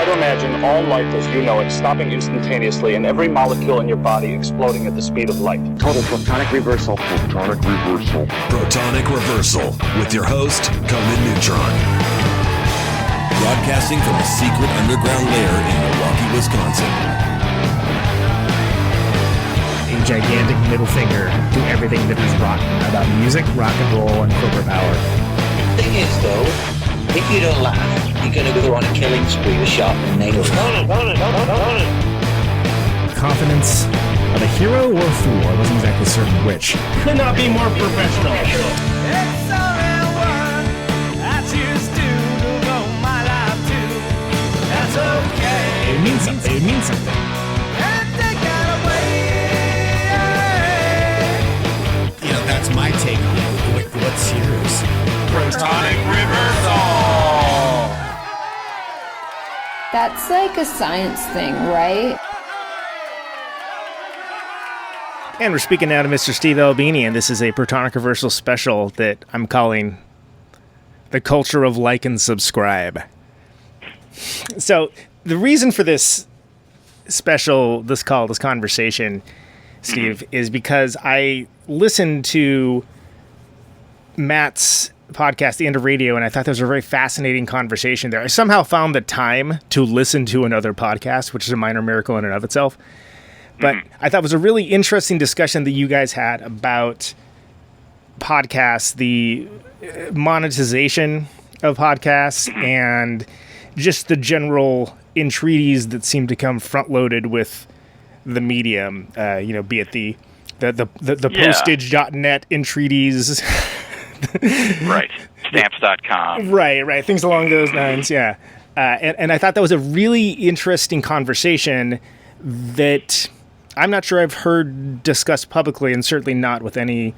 to imagine all life as you know it stopping instantaneously and every molecule in your body exploding at the speed of light. Total Protonic Reversal. Protonic Reversal. Protonic Reversal with your host, Conan Neutron. Broadcasting from a secret underground lair in Milwaukee, Wisconsin. A gigantic middle finger to everything that is rotten about music, rock and roll, and corporate power. The thing is, though, if you don't laugh, you're going to go on a killing spree with sharpening nails. Confidence of a hero or a fool. I wasn't exactly certain which. Could not be more professional. It's only one I choose to go my life to. That's okay. It means something. It means something. And take that away. You know, that's my take on it. What's yours? Protonic Reversal. That's like a science thing, right? And we're speaking now to Mr. Steve Albini, and this is a Protonic Reversal special that I'm calling The Culture of Like and Subscribe. So the reason for this special, this conversation, Steve, is because I listened to Matt's podcast, The End of Radio, and I thought there was a very fascinating conversation there. I somehow found the time to listen to another podcast, which is a minor miracle in and of itself. But I thought it was a really interesting discussion that you guys had about podcasts, the monetization of podcasts, and just the general entreaties that seem to come front-loaded with the medium. Be it the postage.net entreaties. Right. Stamps.com. Right. Things along those lines, yeah. And I thought that was a really interesting conversation that I'm not sure I've heard discussed publicly, and certainly not with any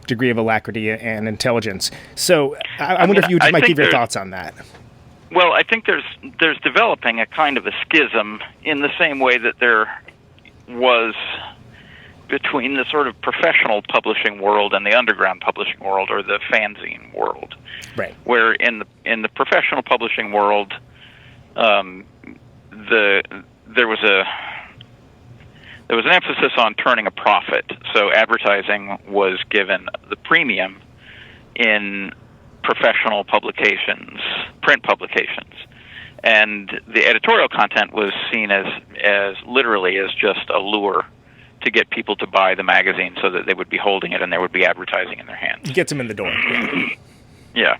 degree of alacrity and intelligence. So I wonder if you might give your thoughts on that. Well, I think there's developing a kind of a schism in the same way that there was between the sort of professional publishing world and the underground publishing world, or the fanzine world. Right. Where in the professional publishing world, there was an emphasis on turning a profit. So advertising was given the premium in professional publications, print publications. And the editorial content was seen as literally as just a lure to get people to buy the magazine so that they would be holding it and there would be advertising in their hands. Gets them in the door. Yeah.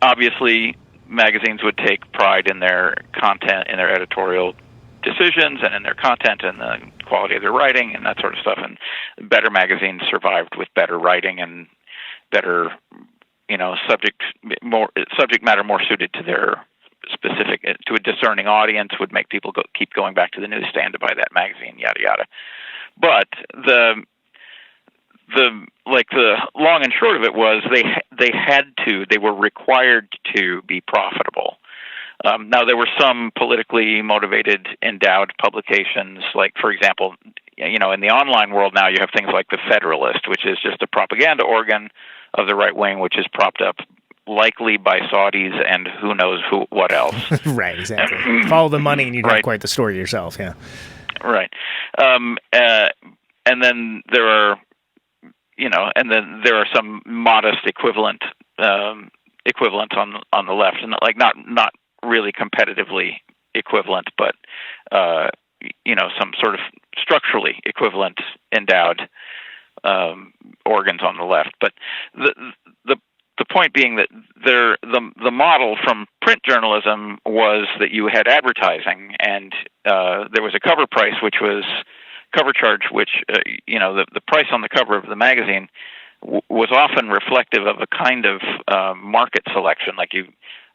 Obviously, magazines would take pride in their content, in their editorial decisions, and in their content and the quality of their writing and that sort of stuff. And better magazines survived with better writing and better, subject matter more suited to their specific, to a discerning audience, would make people keep going back to the newsstand to buy that magazine, yada yada. But the long and short of it was they were required to be profitable. Now, there were some politically motivated, endowed publications, like, for example, in the online world now you have things like The Federalist, which is just a propaganda organ of the right wing, which is propped up likely by Saudis and who knows what else. Right, exactly. Follow the money and you'd have quite the story yourself, yeah. Right. And then there are, some modest equivalents on the left, and not really competitively equivalent, but some sort of structurally equivalent endowed organs on the left. But the point being that the model from print journalism was that you had advertising, and there was a cover charge, which the price on the cover of the magazine was often reflective of a kind of market selection.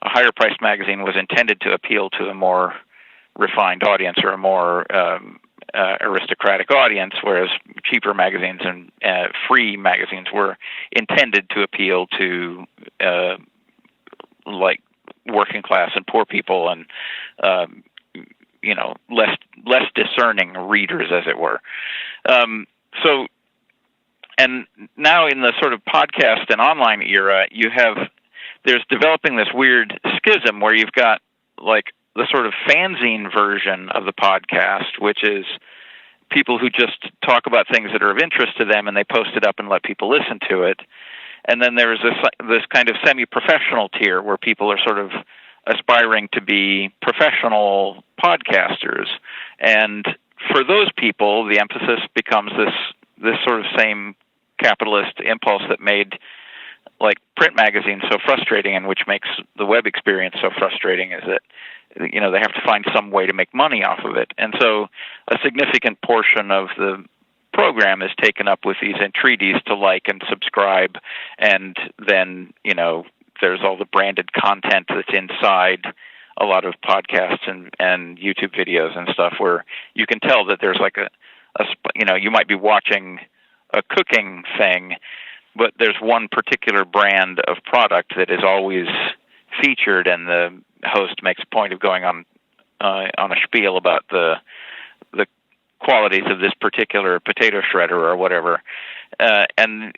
A higher priced magazine was intended to appeal to a more refined audience, or a more aristocratic audience, whereas cheaper magazines and free magazines were intended to appeal to working class and poor people, and less discerning readers, as it were. And now in the sort of podcast and online era, there's developing this weird schism where you've got like the sort of fanzine version of the podcast, which is people who just talk about things that are of interest to them and they post it up and let people listen to it. And then there's this kind of semi-professional tier where people are sort of aspiring to be professional podcasters. And for those people, the emphasis becomes this sort of same capitalist impulse that made like print magazines so frustrating and which makes the web experience so frustrating, is that they have to find some way to make money off of it. And so a significant portion of the program is taken up with these entreaties to like and subscribe, and then there's all the branded content that's inside a lot of podcasts and YouTube videos and stuff, where you can tell that there's like you might be watching a cooking thing, but there's one particular brand of product that is always featured, and the host makes a point of going on a spiel about the qualities of this particular potato shredder or whatever, and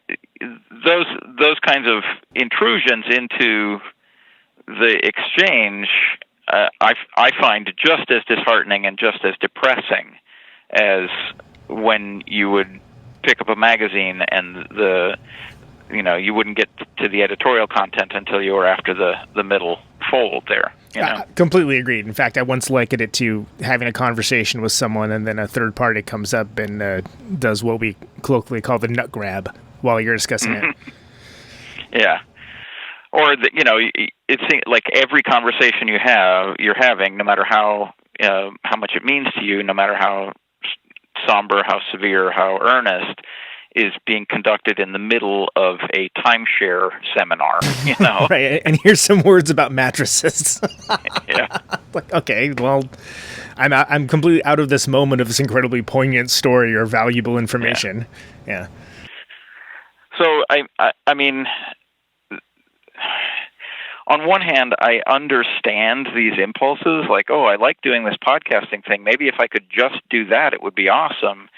those kinds of intrusions into the exchange, I find just as disheartening and just as depressing as when you would pick up a magazine and you wouldn't get to the editorial content until you were after the middle fold there. Completely agreed. In fact, I once likened it to having a conversation with someone and then a third party comes up and does what we colloquially call the nut grab while you're discussing it. Yeah. Or, it's like every conversation you're having, no matter how much it means to you, no matter how somber, how severe, how earnest, is being conducted in the middle of a timeshare seminar, Right, and here's some words about mattresses. Yeah. Like, okay, well, I'm completely out of this moment of this incredibly poignant story or valuable information. Yeah. So, I mean, on one hand, I understand these impulses, like, oh, I like doing this podcasting thing. Maybe if I could just do that, it would be awesome.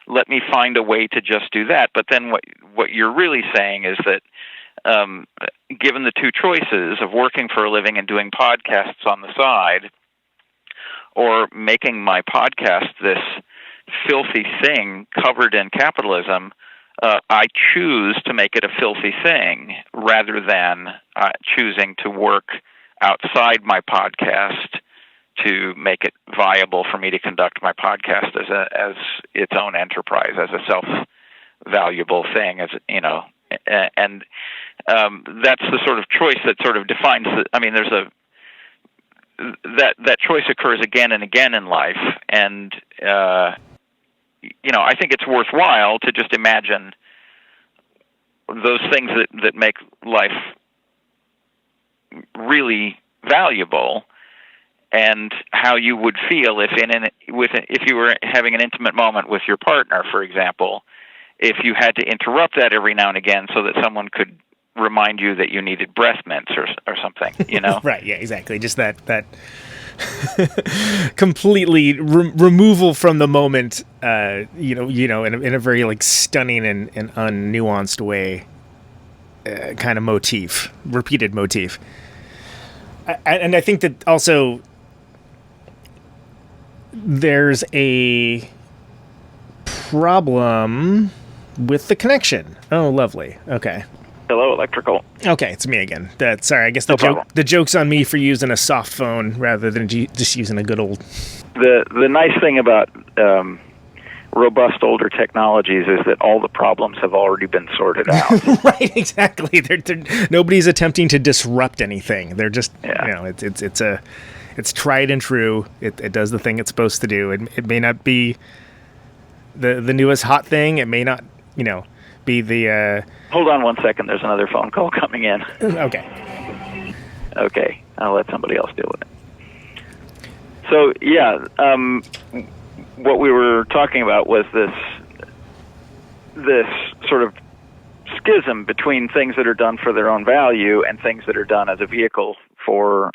Let me find a way to just do that. But then what you're really saying is that given the two choices of working for a living and doing podcasts on the side, or making my podcast this filthy thing covered in capitalism, I choose to make it a filthy thing rather than choosing to work outside my podcast to make it viable for me to conduct my podcast as its own enterprise, as a self-valuable thing, and that's the sort of choice that sort of defines there's that choice occurs again and again in life, and I think it's worthwhile to just imagine those things that make life really valuable, and how you would feel if you were having an intimate moment with your partner, for example, if you had to interrupt that every now and again so that someone could remind you that you needed breath mints or something, Right, yeah, exactly. Just that completely removal from the moment, in a very like stunning and unnuanced way, kind of motif, repeated motif. And I think that also there's a problem with the connection. Oh, lovely. Okay. Hello, electrical. Okay, it's me again. Sorry, I guess the joke's on me for using a soft phone rather than just using a good old... The nice thing about robust older technologies is that all the problems have already been sorted out. Right, exactly. Nobody's attempting to disrupt anything. They're just, it's tried and true. It does the thing it's supposed to do. It may not be the newest hot thing. It may not, be the... Hold on one second. There's another phone call coming in. Okay. Okay. I'll let somebody else deal with it. So, yeah, what we were talking about was this sort of schism between things that are done for their own value and things that are done as a vehicle for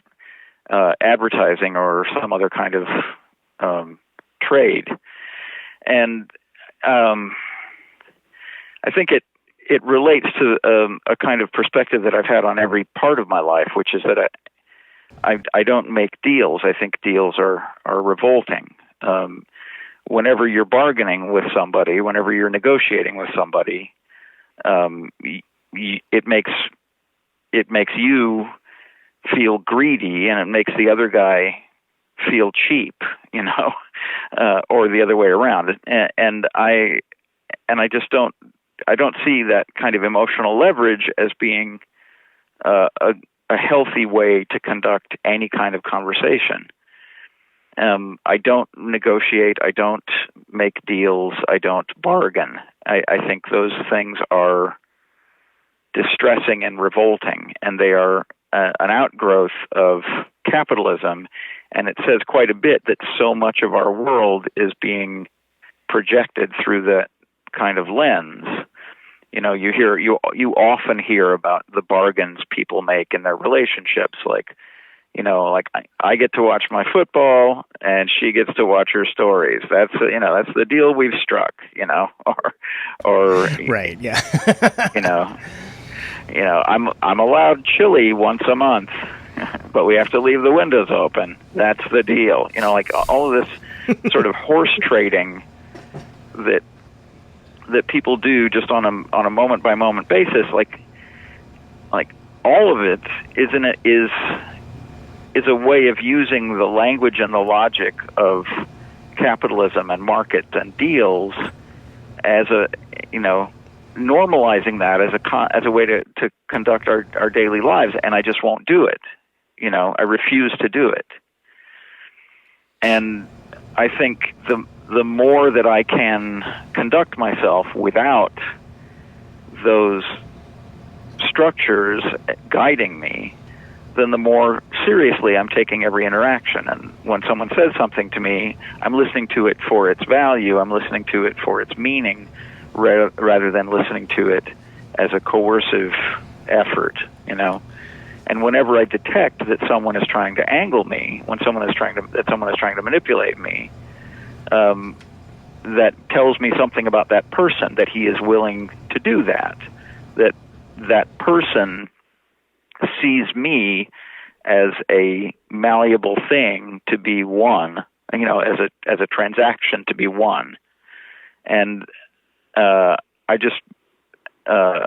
advertising or some other kind of trade. And I think it relates to a kind of perspective that I've had on every part of my life, which is that I don't make deals. I think deals are revolting. Whenever you're bargaining with somebody, whenever you're negotiating with somebody, it makes you feel greedy, and it makes the other guy feel cheap, or the other way around. And I just don't see that kind of emotional leverage as being a healthy way to conduct any kind of conversation. I don't negotiate. I don't make deals. I don't bargain. I think those things are distressing and revolting, and they are an outgrowth of capitalism. And it says quite a bit that so much of our world is being projected through that kind of lens. You often hear about the bargains people make in their relationships, like I get to watch my football and she gets to watch her stories. That's the deal we've struck, or right. Yeah. I'm allowed chili once a month, but we have to leave the windows open. That's the deal. Like all of this sort of horse trading that people do just on a moment by moment basis, like all of it is a way of using the language and the logic of capitalism and markets and deals as normalizing that as a way to conduct our daily lives, and I just won't do it. I refuse to do it. And I think the more that I can conduct myself without those structures guiding me, then the more seriously I'm taking every interaction. And when someone says something to me, I'm listening to it for its value. I'm listening to it for its meaning, rather than listening to it as a coercive effort, And whenever I detect that someone is trying to angle me, that someone is trying to manipulate me, that tells me something about that person, that he is willing to do that person sees me as a malleable thing to be won, as a transaction to be won. And I just, I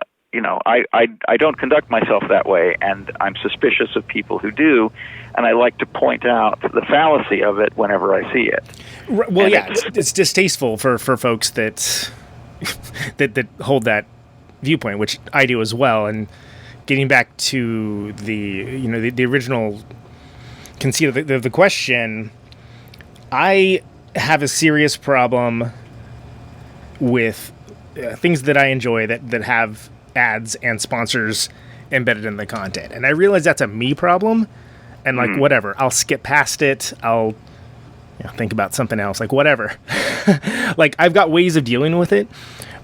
don't conduct myself that way, and I'm suspicious of people who do, and I like to point out the fallacy of it whenever I see it. Well, and yeah, it's distasteful for folks that hold that viewpoint, which I do as well. And getting back to the original conceit of the question, I have a serious problem with things that I enjoy that have ads and sponsors embedded in the content. And I realize that's a me problem, and whatever, I'll skip past it. I'll think about something else, whatever. I've got ways of dealing with it,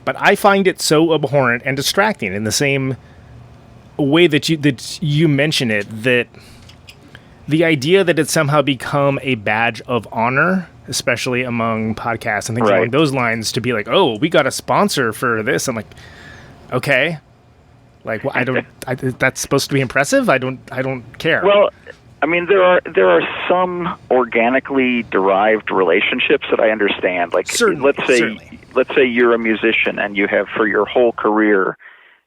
but I find it so abhorrent and distracting in the same way that you mention it, that the idea that it's somehow become a badge of honor, especially among podcasts and things along those lines, to be like, oh, we got a sponsor for this. I'm like, okay, that's supposed to be impressive. I don't care. Well, I mean, there are some organically derived relationships that I understand. Certainly. Let's say you're a musician and you have for your whole career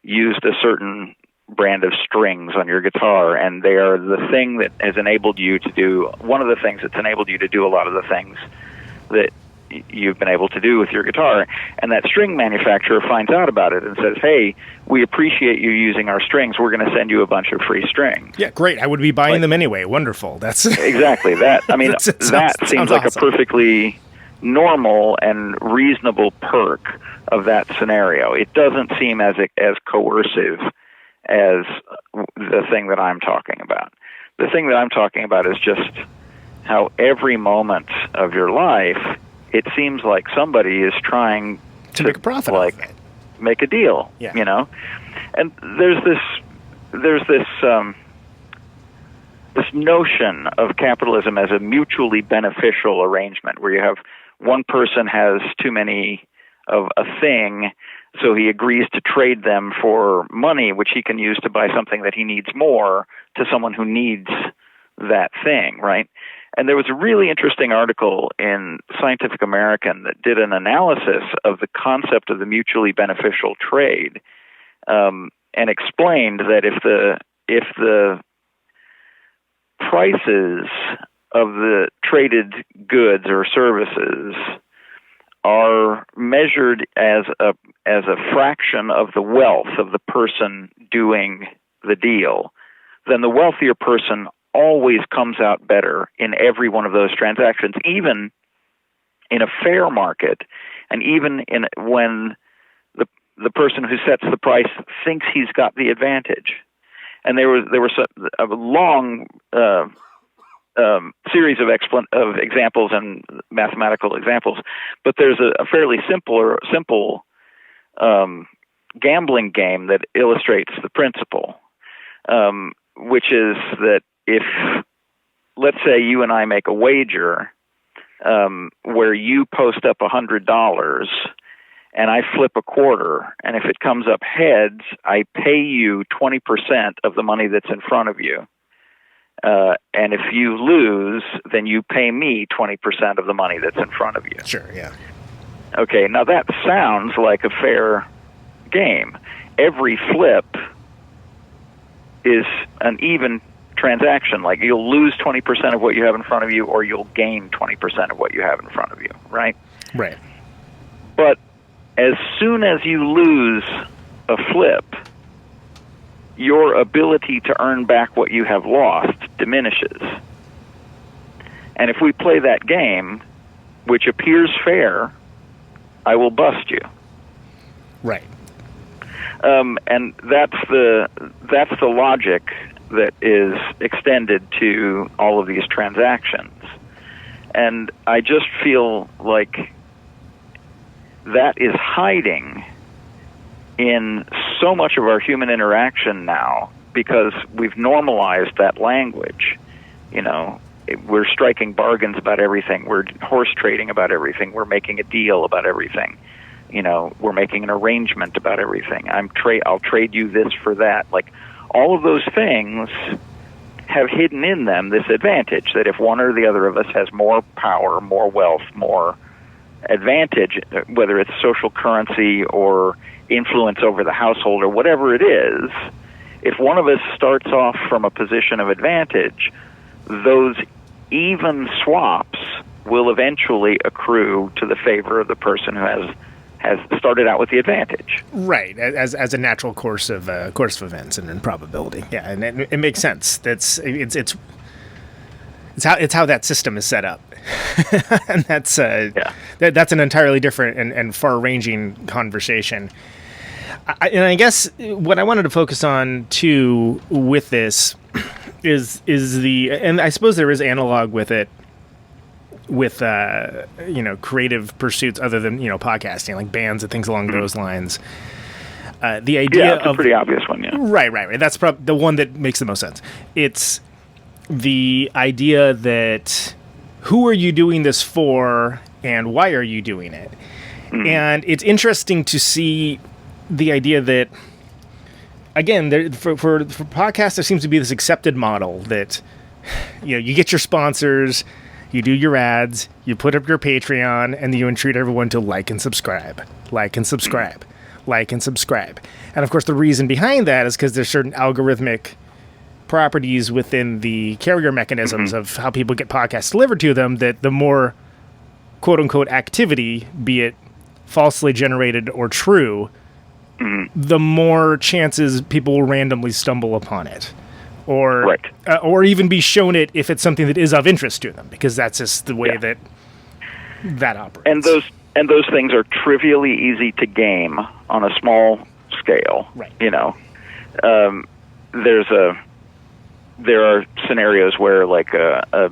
used a certain brand of strings on your guitar, and they are the thing that has enabled you to do one of the things that's enabled you to do a lot of the things that you've been able to do with your guitar. And that string manufacturer finds out about it and says, hey, we appreciate you using our strings. We're going to send you a bunch of free strings. Yeah, great. I would be buying them anyway. Wonderful. That's exactly that. I mean, that seems like awesome. A perfectly normal and reasonable perk of that scenario. It doesn't seem as coercive as the thing that I'm talking about. The thing that I'm talking about is just how every moment of your life, it seems like somebody is trying to make a profit, make a deal, And there's this notion of capitalism as a mutually beneficial arrangement, where you have one person has too many of a thing, so he agrees to trade them for money, which he can use to buy something that he needs more, to someone who needs that thing, right? And there was a really interesting article in Scientific American that did an analysis of the concept of the mutually beneficial trade, and explained that if the prices of the traded goods or services are measured as a fraction of the wealth of the person doing the deal, then the wealthier person always comes out better in every one of those transactions, even in a fair market, and even when the person who sets the price thinks he's got the advantage. And there was a long series of examples and mathematical examples, but there's a fairly simple gambling game that illustrates the principle, which is that if, let's say, you and I make a wager where you post up $100 and I flip a quarter, and if it comes up heads, I pay you 20% of the money that's in front of you. And if you lose, then you pay me 20% of the money that's in front of you. Sure, yeah. Okay, now that sounds like a fair game. Every flip is an even transaction. Like, you'll lose 20% of what you have in front of you, or you'll gain 20% of what you have in front of you, right? Right. But as soon as you lose a flip, your ability to earn back what you have lost diminishes. And if we play that game, which appears fair, I will bust you. Right. And that's the logic that is extended to all of these transactions. And I just feel like that is hiding in so much of our human interaction now, because we've normalized that language. You know, we're striking bargains about everything. We're horse trading about everything. We're making a deal about everything. You know, we're making an arrangement about everything. I'll trade you this for that. Like, all of those things have hidden in them this advantage that if one or the other of us has more power, more wealth, more advantage, whether it's social currency or influence over the household or whatever it is, if one of us starts off from a position of advantage, those even swaps will eventually accrue to the favor of the person who has started out with the advantage. Right, as a natural course of events and in probability. Yeah, and it makes sense. It's how that system is set up, and that's that's an entirely different and far-ranging conversation. And I guess what I wanted to focus on too with this is and I suppose there is analog with it with creative pursuits other than podcasting, like bands and things along those lines. The idea it's a pretty obvious one, yeah. Right. That's the one that makes the most sense. It's the idea that who are you doing this for and why are you doing it? And it's interesting to see the idea that, again, for podcasts, there seems to be this accepted model that you get your sponsors, you do your ads, you put up your Patreon, and you entreat everyone to like and subscribe. And of course, the reason behind that is because there's certain algorithmic properties within the carrier mechanisms of how people get podcasts delivered to them, that the more quote-unquote activity, be it falsely generated or true, the more chances people will randomly stumble upon it. Or even be shown it if it's something that is of interest to them, because that's just the way that operates. And those things are trivially easy to game on a small scale. Right. There are scenarios where, like a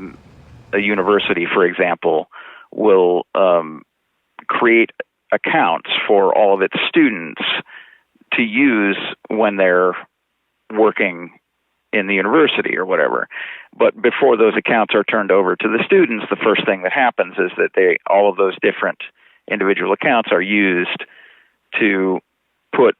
university, for example, will create accounts for all of its students to use when they're working in the university or whatever. But before those accounts are turned over to the students, the first thing that happens is that all of those different individual accounts are used to put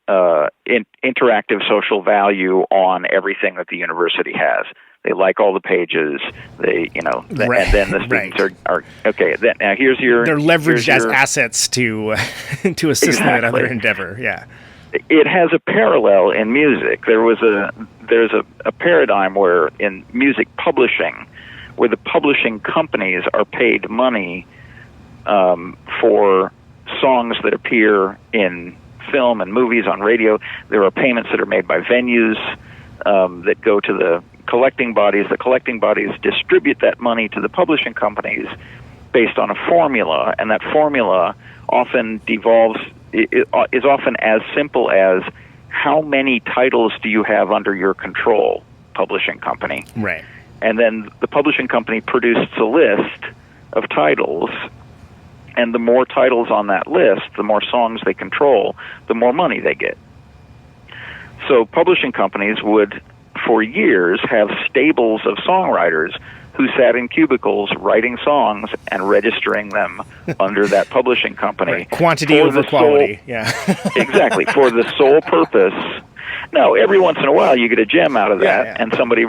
interactive social value on everything that the university has. They like all the pages. They, you know, Right. and then the students are okay. Then now here's your. They're leveraged here's as your, assets to to assist them in Exactly. other endeavor. Yeah. It has a parallel in music. There's a paradigm where in music publishing, where the publishing companies are paid money for songs that appear in film and movies, on radio. There are payments that are made by venues that go to the collecting bodies. The collecting bodies distribute that money to the publishing companies based on a formula, and that formula often devolves, is often as simple as how many titles do you have under your control, publishing company. Right. And then the publishing company produces a list of titles, and the more titles on that list, the more songs they control, the more money they get. So publishing companies would, for years, have stables of songwriters who sat in cubicles writing songs and registering them under that publishing company. Right. Quantity over quality. Yeah. Exactly. For the sole purpose. No, every once in a while you get a gem out of that, Yeah. and somebody,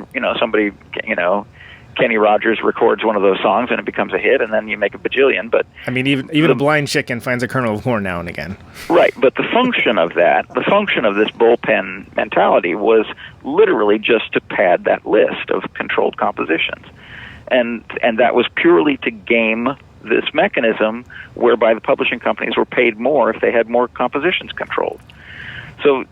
Kenny Rogers records one of those songs and it becomes a hit, and then you make a bajillion. But I mean, even a blind chicken finds a kernel of corn now and again. right, but the function of this bullpen mentality was literally just to pad that list of controlled compositions, and that was purely to game this mechanism whereby the publishing companies were paid more if they had more compositions controlled. So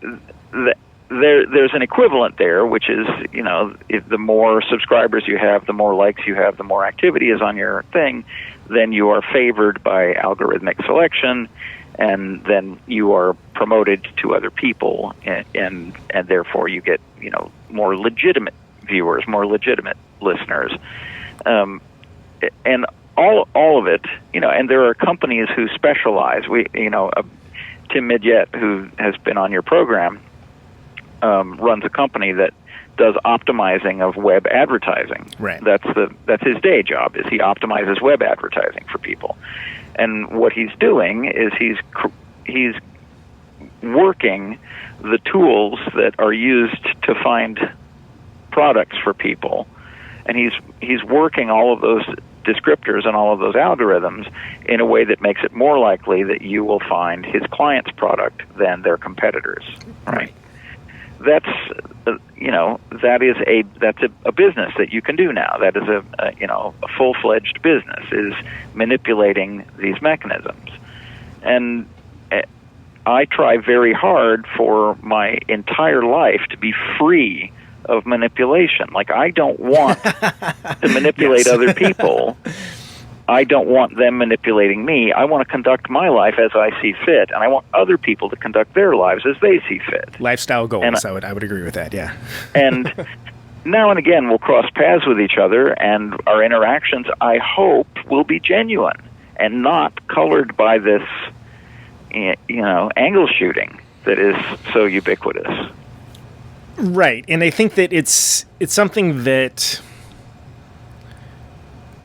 there's an equivalent there, which is, if the more subscribers you have, the more likes you have, the more activity is on your thing, then you are favored by algorithmic selection, and then you are promoted to other people, and therefore you get, more legitimate viewers, more legitimate listeners, and all of it, and there are companies who specialize. Tim Midget, who has been on your program, runs a company that does optimizing of web advertising. Right. That's his day job. Is he optimizes web advertising for people, and what he's doing is he's working the tools that are used to find products for people, and he's working all of those descriptors and all of those algorithms in a way that makes it more likely that you will find his client's product than their competitors. Right. That's that's a business that you can do now. That is a full-fledged business, is manipulating these mechanisms. And I try very hard for my entire life to be free of manipulation. Like, I don't want to manipulate other people. I don't want them manipulating me. I want to conduct my life as I see fit, and I want other people to conduct their lives as they see fit. Lifestyle goals, I would agree with that, yeah. And now and again, we'll cross paths with each other, and our interactions, I hope, will be genuine and not colored by this, angle shooting that is so ubiquitous. Right, and I think that it's something that...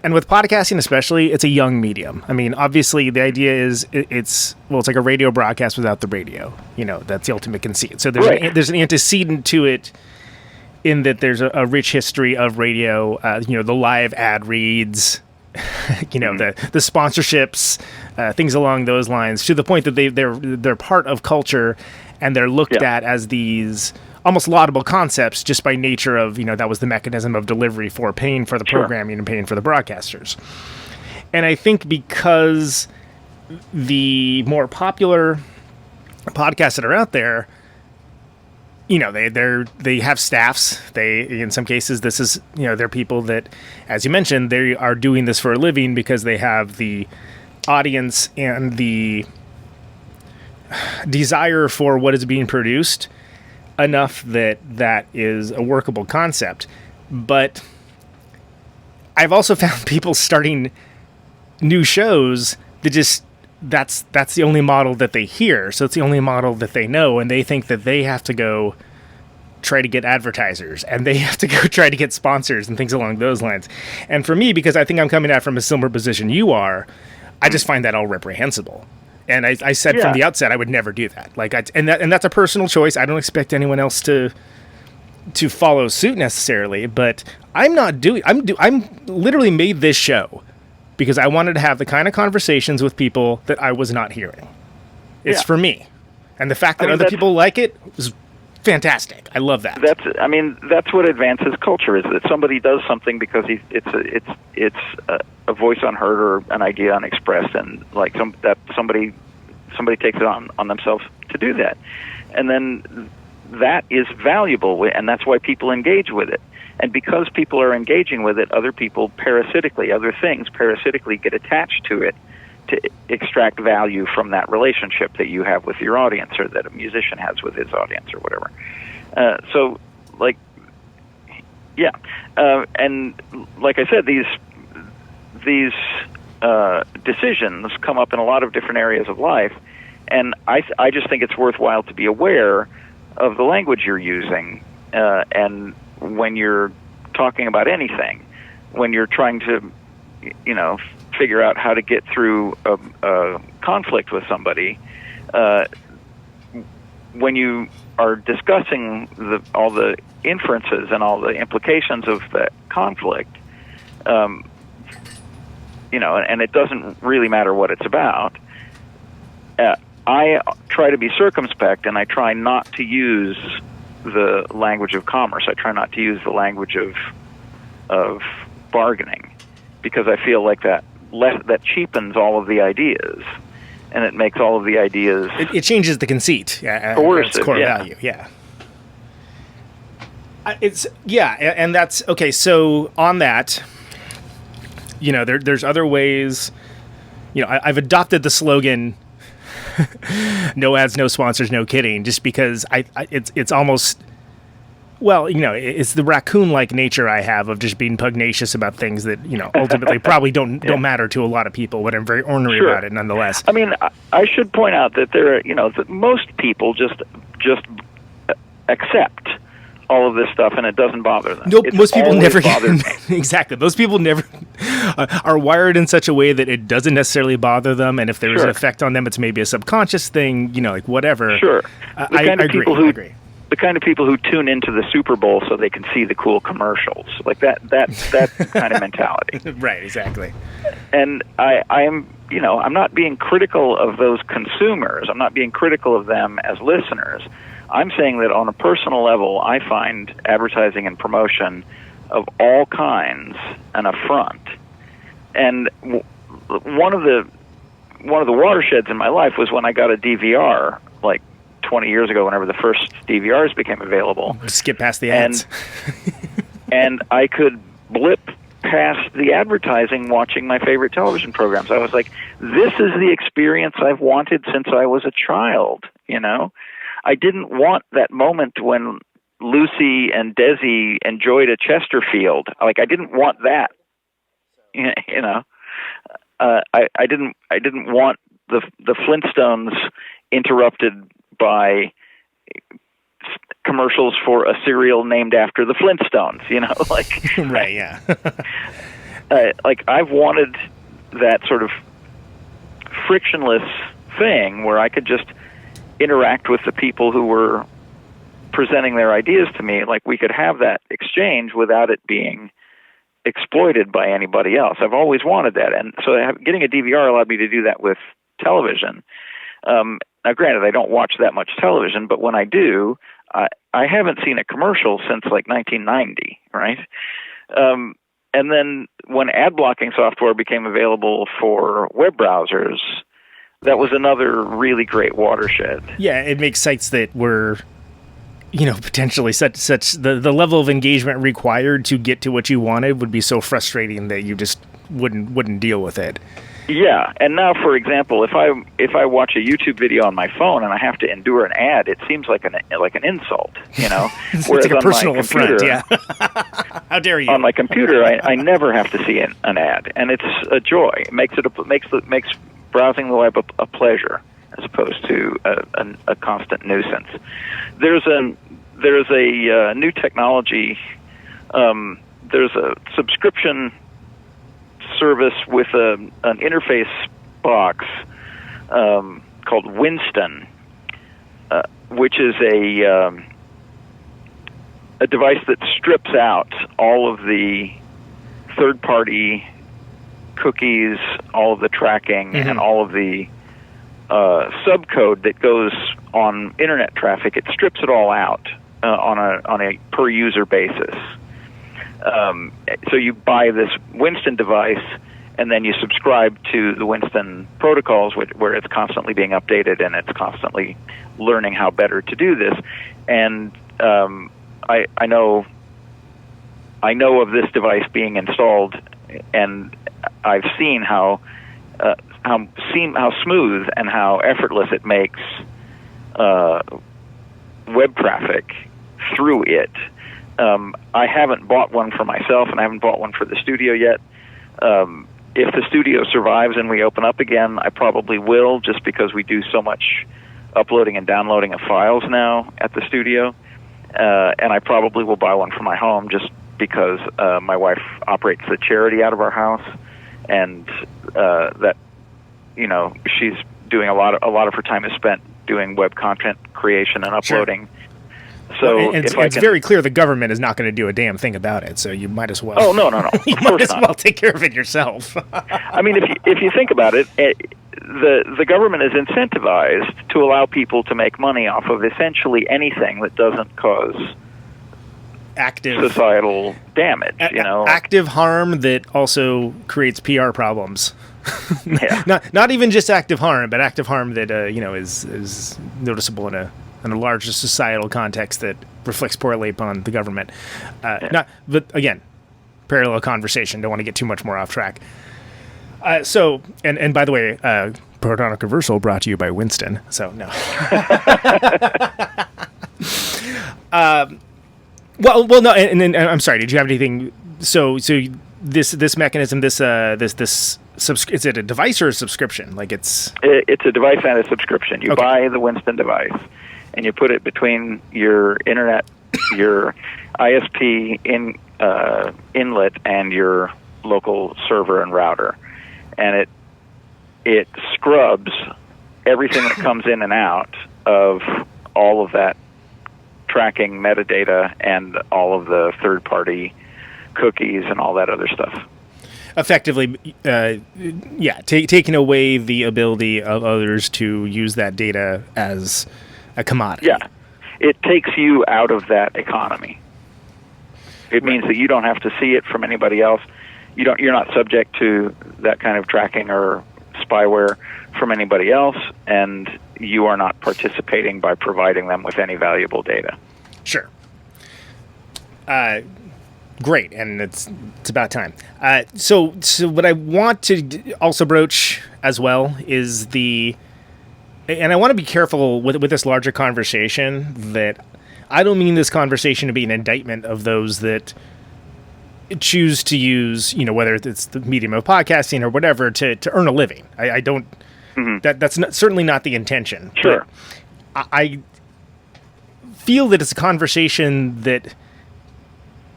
And with podcasting especially, it's a young medium. I mean, obviously, the idea is it's like a radio broadcast without the radio. That's the ultimate conceit. So there's an antecedent to it in that there's a rich history of radio, the live ad reads, the sponsorships, things along those lines, to the point that they're part of culture, and they're looked at as these almost laudable concepts just by nature of, that was the mechanism of delivery for paying for the programming and paying for the broadcasters. And I think because the more popular podcasts that are out there, they have staffs. In some cases, this is, they're people that, as you mentioned, they are doing this for a living because they have the audience and the desire for what is being produced enough that is a workable concept. But I've also found people starting new shows that just that's the only model that they hear. So it's the only model that they know, and they think that they have to go try to get advertisers, and they have to go try to get sponsors and things along those lines. And for me, because I think I'm coming at it from a similar position you are, I just find that all reprehensible. And I said from the outset I would never do that. And that's a personal choice. I don't expect anyone else to to follow suit necessarily, but I'm literally made this show because I wanted to have the kind of conversations with people that I was not hearing. It's for me. And the fact that other people like it is fantastic. I love that. That's what advances culture, is that somebody does something because it's a voice unheard or an idea unexpressed, and like somebody takes it on themselves to do that. And then that is valuable, and that's why people engage with it. And because people are engaging with it, other things parasitically get attached to it to extract value from that relationship that you have with your audience, or that a musician has with his audience, or whatever. And like I said, these decisions come up in a lot of different areas of life, and I just think it's worthwhile to be aware of the language you're using, and when you're talking about anything, when you're trying to, figure out how to get through a conflict with somebody, when you are discussing all the inferences and all the implications of that conflict, and it doesn't really matter what it's about. I try to be circumspect, and I try not to use the language of commerce. I try not to use the language of bargaining, because I feel like that cheapens all of the ideas, and it makes all of the ideas. It changes the conceit. Coercive, its core value. Yeah. And that's okay. So on that, there's other ways. I've adopted the slogan, "No ads, no sponsors, no kidding," just because it's almost, it's the raccoon-like nature I have of just being pugnacious about things that ultimately probably don't matter to a lot of people, but I'm very ornery about it nonetheless. I mean, I should point out that there are, that most people just accept all of this stuff, and it doesn't bother them. Nope, most people never bother me. Exactly. Most people never are wired in such a way that it doesn't necessarily bother them, and if there's an effect on them, it's maybe a subconscious thing, like whatever. Sure. I agree. The kind of people who tune into the Super Bowl so they can see the cool commercials, like that kind of mentality. Right, exactly. And I'm not being critical of those consumers. I'm not being critical of them as listeners. I'm saying that on a personal level, I find advertising and promotion of all kinds an affront. And one of the watersheds in my life was when I got a DVR, like 20 years ago, whenever the first DVRs became available. Skip past the ads. And I could blip past the advertising watching my favorite television programs. I was like, this is the experience I've wanted since I was a child, I didn't want that moment when Lucy and Desi enjoyed a Chesterfield. Like, I didn't want that. I didn't want the Flintstones interrupted by commercials for a cereal named after the Flintstones. Right? Yeah. I've wanted that sort of frictionless thing where I could just interact with the people who were presenting their ideas to me. Like, we could have that exchange without it being exploited by anybody else. I've always wanted that, and so getting a DVR allowed me to do that with television. Now, granted, I don't watch that much television, but when I do, I haven't seen a commercial since like 1990, right? And then when ad blocking software became available for web browsers, that was another really great watershed. Yeah, it makes sites that were, potentially such the level of engagement required to get to what you wanted would be so frustrating that you just wouldn't deal with it. Yeah, and now, for example, if I watch a YouTube video on my phone and I have to endure an ad, it seems like an insult, It's like a personal affront. Yeah. How dare you? On my computer, I never have to see an ad, and it's a joy. It makes browsing the web a pleasure as opposed to a constant nuisance. There's a new technology. There's a subscription service with an interface box called Winston, which is a a device that strips out all of the third-party cookies, all of the tracking, and all of the subcode that goes on internet traffic. It strips it all out on a per user basis. So you buy this Winston device, and then you subscribe to the Winston protocols, where it's constantly being updated and it's constantly learning how better to do this. And I know of this device being installed, and I've seen how smooth and how effortless it makes web traffic through it. I haven't bought one for myself, and I haven't bought one for the studio yet. If the studio survives and we open up again, I probably will, just because we do so much uploading and downloading of files now at the studio. And I probably will buy one for my home, just because my wife operates the charity out of our house, and that, you know, she's doing a lot of her time is spent doing web content creation and uploading. Sure. So it's very clear the government is not going to do a damn thing about it. So you might as well. Oh no! You might as well take care of it yourself. I mean, if you think about it, the government is incentivized to allow people to make money off of essentially anything that doesn't cause active societal damage. Active harm that also creates PR problems. Yeah. Not even just active harm, but active harm that is noticeable in a larger societal context that reflects poorly upon the government. But again, parallel conversation. Don't want to get too much more off track. So by the way, Protonic Reversal brought to you by Winston. So no. Well, no, and I'm sorry. Did you have anything? So this mechanism, is it a device or a subscription? Like it's a device and a subscription. You buy the Winston device, and you put it between your internet, your ISP inlet, and your local server and router, and it scrubs everything that comes in and out of all of that tracking metadata and all of the third-party cookies and all that other stuff. Effectively, taking away the ability of others to use that data as a commodity. Yeah, it takes you out of that economy. It means that you don't have to see it from anybody else. You're not subject to that kind of tracking or spyware from anybody else, and you are not participating by providing them with any valuable data. Sure. Great, and it's about time. So what I want to also broach as well is and I want to be careful with this larger conversation, that I don't mean this conversation to be an indictment of those that choose to use, whether it's the medium of podcasting or whatever, to earn a living. I don't. Mm-hmm. That's certainly not the intention. Sure. I feel that it's a conversation that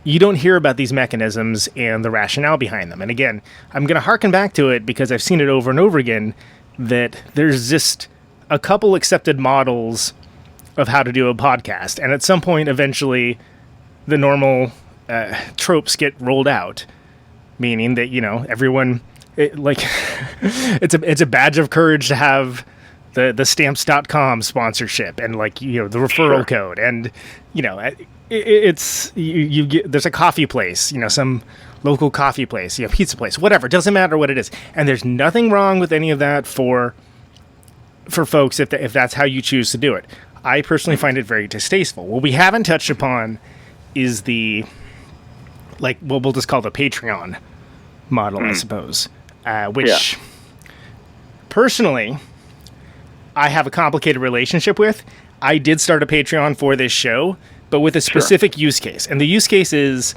you don't hear about these mechanisms and the rationale behind them. And again, I'm going to harken back to it because I've seen it over and over again, that there's just a couple accepted models of how to do a podcast. And at some point, eventually, the normal tropes get rolled out, meaning that, everyone, it's a badge of courage to have the stamps.com sponsorship and the referral code. And, you get, there's a coffee place, some local coffee place, pizza place, whatever, doesn't matter what it is. And there's nothing wrong with any of that for folks if that's how you choose to do it. I personally find it very distasteful. What we haven't touched upon is we'll just call the Patreon model, I suppose, which personally I have a complicated relationship with. I did start a Patreon for this show, but with a specific use case. And the use case is,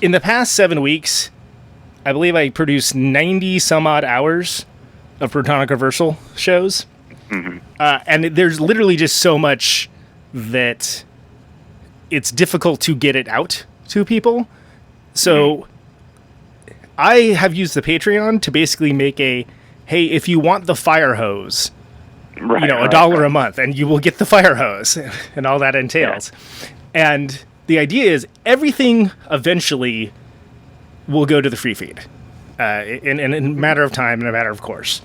in the past 7 weeks, I believe I produced 90 some odd hours of Protonic Reversal shows. Mm-hmm. And there's literally just so much that it's difficult to get it out to people. So I have used the Patreon to basically make hey, if you want the fire hose, $1 a month, and you will get the fire hose and all that entails. And the idea is everything eventually will go to the free feed in a matter of time and a matter of course.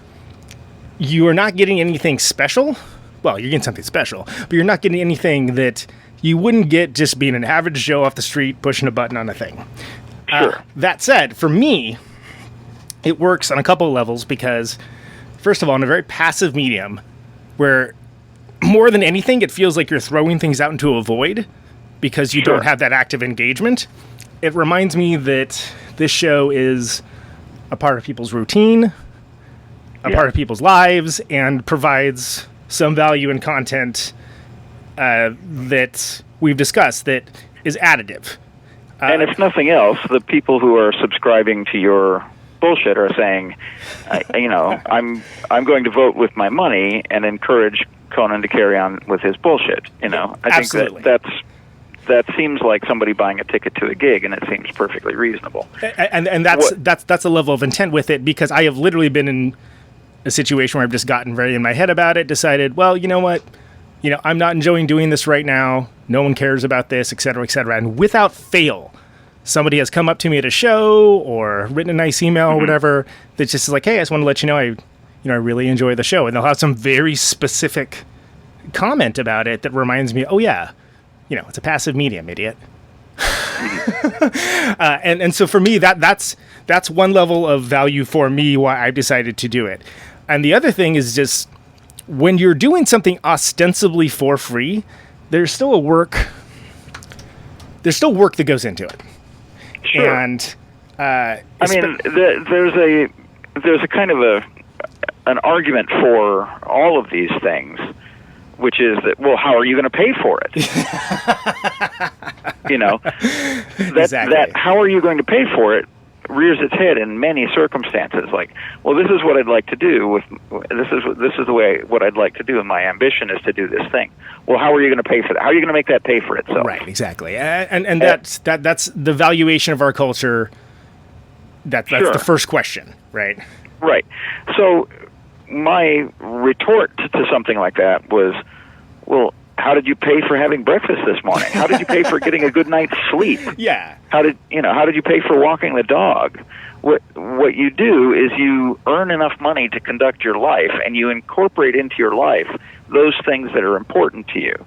You are not getting anything special. Well, you're getting something special, but you're not getting anything that you wouldn't get just being an average Joe off the street pushing a button on a thing. Sure. That said, for me, it works on a couple of levels because, first of all, in a very passive medium where more than anything, it feels like you're throwing things out into a void because you don't have that active engagement. It reminds me that this show is a part of people's routine, a part of people's lives, and provides some value and content that we've discussed that is additive. And if nothing else, the people who are subscribing to your bullshit are saying, I'm going to vote with my money and encourage Conan to carry on with his bullshit. I think that seems like somebody buying a ticket to a gig, and it seems perfectly reasonable. And that's a level of intent with it, because I have literally been in a situation where I've just gotten very in my head about it, decided, well, you know what, I'm not enjoying doing this right now. No one cares about this, et cetera, et cetera. And without fail, somebody has come up to me at a show or written a nice email or whatever that's just like, hey, I just want to let you know I really enjoy the show. And they'll have some very specific comment about it that reminds me, oh yeah, it's a passive medium, idiot. And so for me, that's one level of value for me why I've decided to do it. And the other thing is just when you're doing something ostensibly for free, there's still work that goes into it. Sure. And there's a kind of an argument for all of these things, which is that, well, how are you going to pay for it? Exactly. That how are you going to pay for it rears its head in many circumstances. Like, well, this is what I'd like to do this is the way what I'd like to do, and my ambition is to do this thing. Well, how are you going to pay for that? How are you going to make that pay for itself? Right, exactly. And that's the valuation of our culture. That's sure. the first question, right? Right. So my retort to something like that was, well, how did you pay for having breakfast this morning? How did you pay for getting a good night's sleep? Yeah. How did you pay for walking the dog? What you do is you earn enough money to conduct your life, and you incorporate into your life those things that are important to you.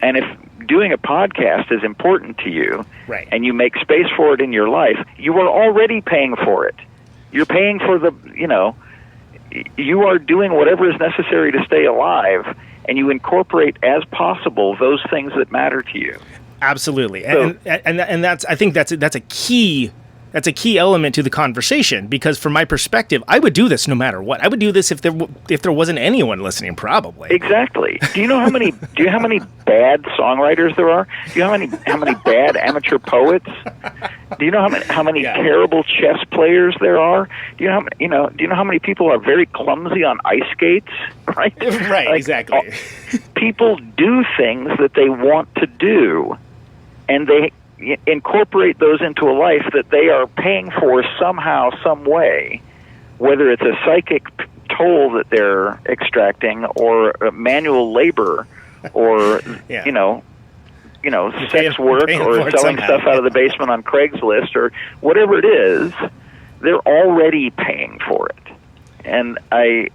And if doing a podcast is important to you, right, and you make space for it in your life, you are already paying for it. You're paying for you are doing whatever is necessary to stay alive, and you incorporate as possible those things that matter to you. Absolutely. So, and that's, I think that's a key element to the conversation, because from my perspective, I would do this no matter what. I would do this if there wasn't anyone listening, probably. Exactly. Do you know how many bad songwriters there are? Do you know how many bad amateur poets? Do you know how many terrible chess players there are? Do you know how many people are very clumsy on ice skates? Right. Right. Exactly. People do things that they want to do, and they incorporate those into a life that they are paying for somehow, some way, whether it's a psychic toll that they're extracting, or manual labor, or sex work, or selling stuff out of the basement on Craigslist, or whatever it is. They're already paying for it, and I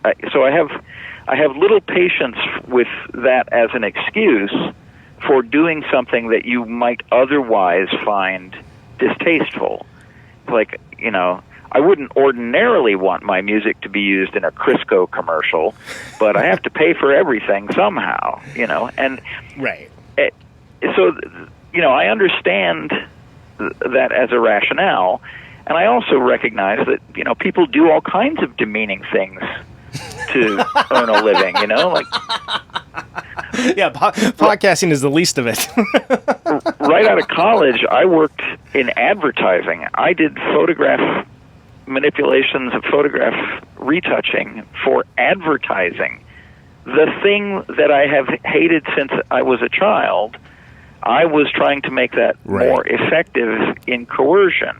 have little patience with that as an excuse for doing something that you might otherwise find distasteful. Like, I wouldn't ordinarily want my music to be used in a Crisco commercial, but I have to pay for everything somehow, and right. So, I understand that as a rationale, and I also recognize that, people do all kinds of demeaning things to earn a living, like... Yeah, podcasting is the least of it. Right out of college, I worked in advertising. I did photograph manipulations of photograph retouching for advertising. The thing that I have hated since I was a child, I was trying to make that more effective in coercion.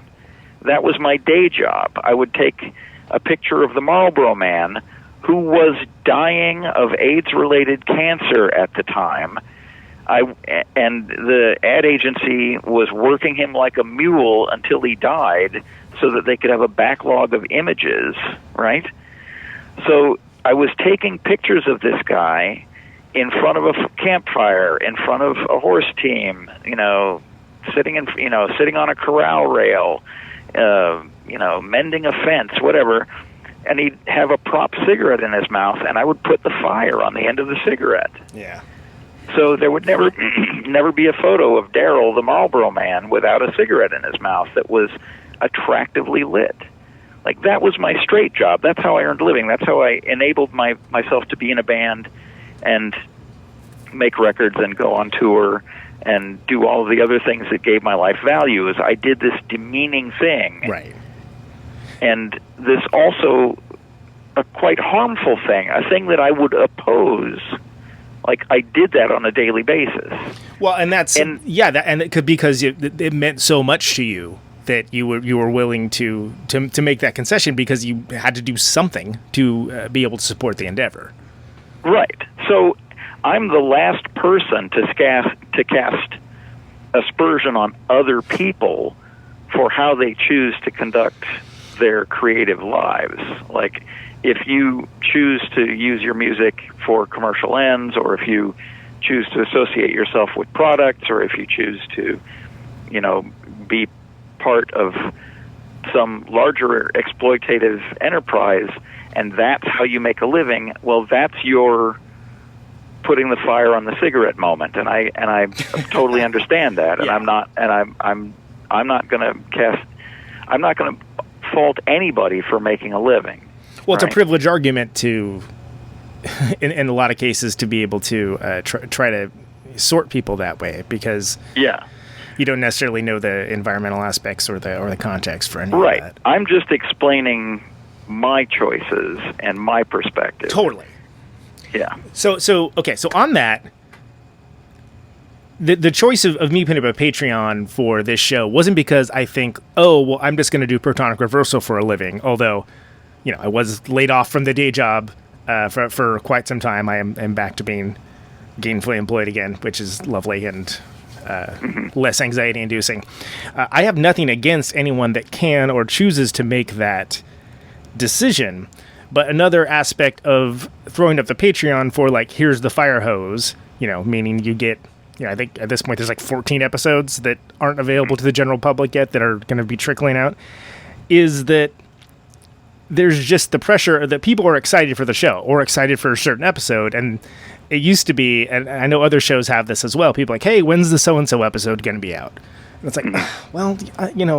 That was my day job. I would take a picture of the Marlboro Man, who was dying of AIDS-related cancer at the time. and the ad agency was working him like a mule until he died so that they could have a backlog of images, right? So I was taking pictures of this guy in front of a campfire, in front of a horse team, sitting on a corral rail, mending a fence, whatever, and he'd have a prop cigarette in his mouth, and I would put the fire on the end of the cigarette. Yeah. So there would never be a photo of Daryl, the Marlboro Man, without a cigarette in his mouth that was attractively lit. Like, that was my straight job. That's how I earned a living. That's how I enabled myself to be in a band and make records and go on tour and do all of the other things that gave my life value. Is I did this demeaning thing. Right. And this also a quite harmful thing, a thing that I would oppose. Like, I did that on a daily basis. Well, and it could because it meant so much to you that you were willing to make that concession because you had to do something to be able to support the endeavor. Right. So I'm the last person to cast aspersion on other people for how they choose to conduct their creative lives. Like, if you choose to use your music for commercial ends, or if you choose to associate yourself with products, or if you choose to, be part of some larger exploitative enterprise, and that's how you make a living, well, that's your putting the fire on the cigarette moment, and I totally understand that, and Yeah. I'm not going to fault anybody for making a living. Well, it's right? a privilege argument to, in a lot of cases, to be able to try to sort people that way, because you don't necessarily know the environmental aspects or the context for any of that. I'm just explaining my choices and my perspective. Totally. Yeah. So on that, the choice of me putting up a Patreon for this show wasn't because I think, I'm just going to do Protonic Reversal for a living, although, I was laid off from the day job for quite some time. I am back to being gainfully employed again, which is lovely and less anxiety-inducing. I have nothing against anyone that can or chooses to make that decision, but another aspect of throwing up the Patreon for, like, here's the fire hose, meaning you get, I think at this point there's like 14 episodes that aren't available to the general public yet that are going to be trickling out, is that there's just the pressure that people are excited for the show or excited for a certain episode. And it used to be, and I know other shows have this as well, people are like, hey, when's the so-and-so episode going to be out? And it's like, well,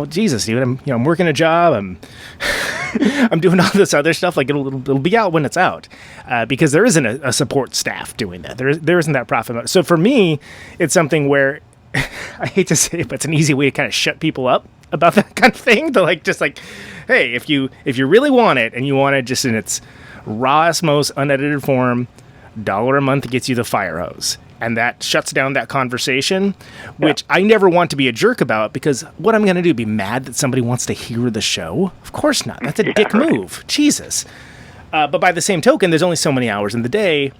Jesus, dude, I'm working a job. I'm doing all this other stuff. Like, it'll be out when it's out, because there isn't a support staff doing that. There isn't that profit motive. So for me, it's something where I hate to say it, but it's an easy way to kind of shut people up about that kind of thing. To hey, if you really want it and you want it just in its rawest, most unedited form, $1 a month gets you the fire hose. And that shuts down that conversation, which I never want to be a jerk about, because what I'm going to do, be mad that somebody wants to hear the show? Of course not. That's a dick move. Jesus. But by the same token, there's only so many hours in the day.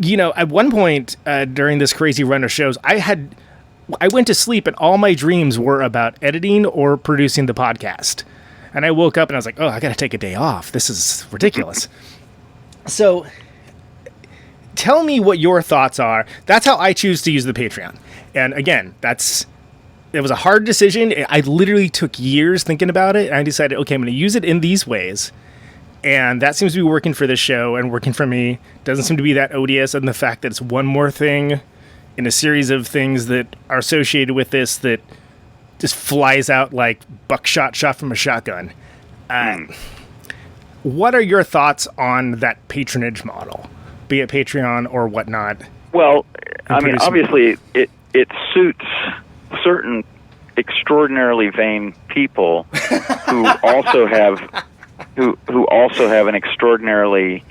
At one point during this crazy run of shows, I went to sleep and all my dreams were about editing or producing the podcast. And I woke up and I was like, I got to take a day off. This is ridiculous. So tell me what your thoughts are. That's how I choose to use the Patreon. And again, it was a hard decision. I literally took years thinking about it. And I decided, okay, I'm going to use it in these ways. And that seems to be working for this show and working for me. Doesn't seem to be that odious. And the fact that it's one more thing in a series of things that are associated with this that just flies out like buckshot shot from a shotgun. What are your thoughts on that patronage model, be it Patreon or whatnot? Well, I mean, obviously, it suits certain extraordinarily vain people who also have an extraordinarily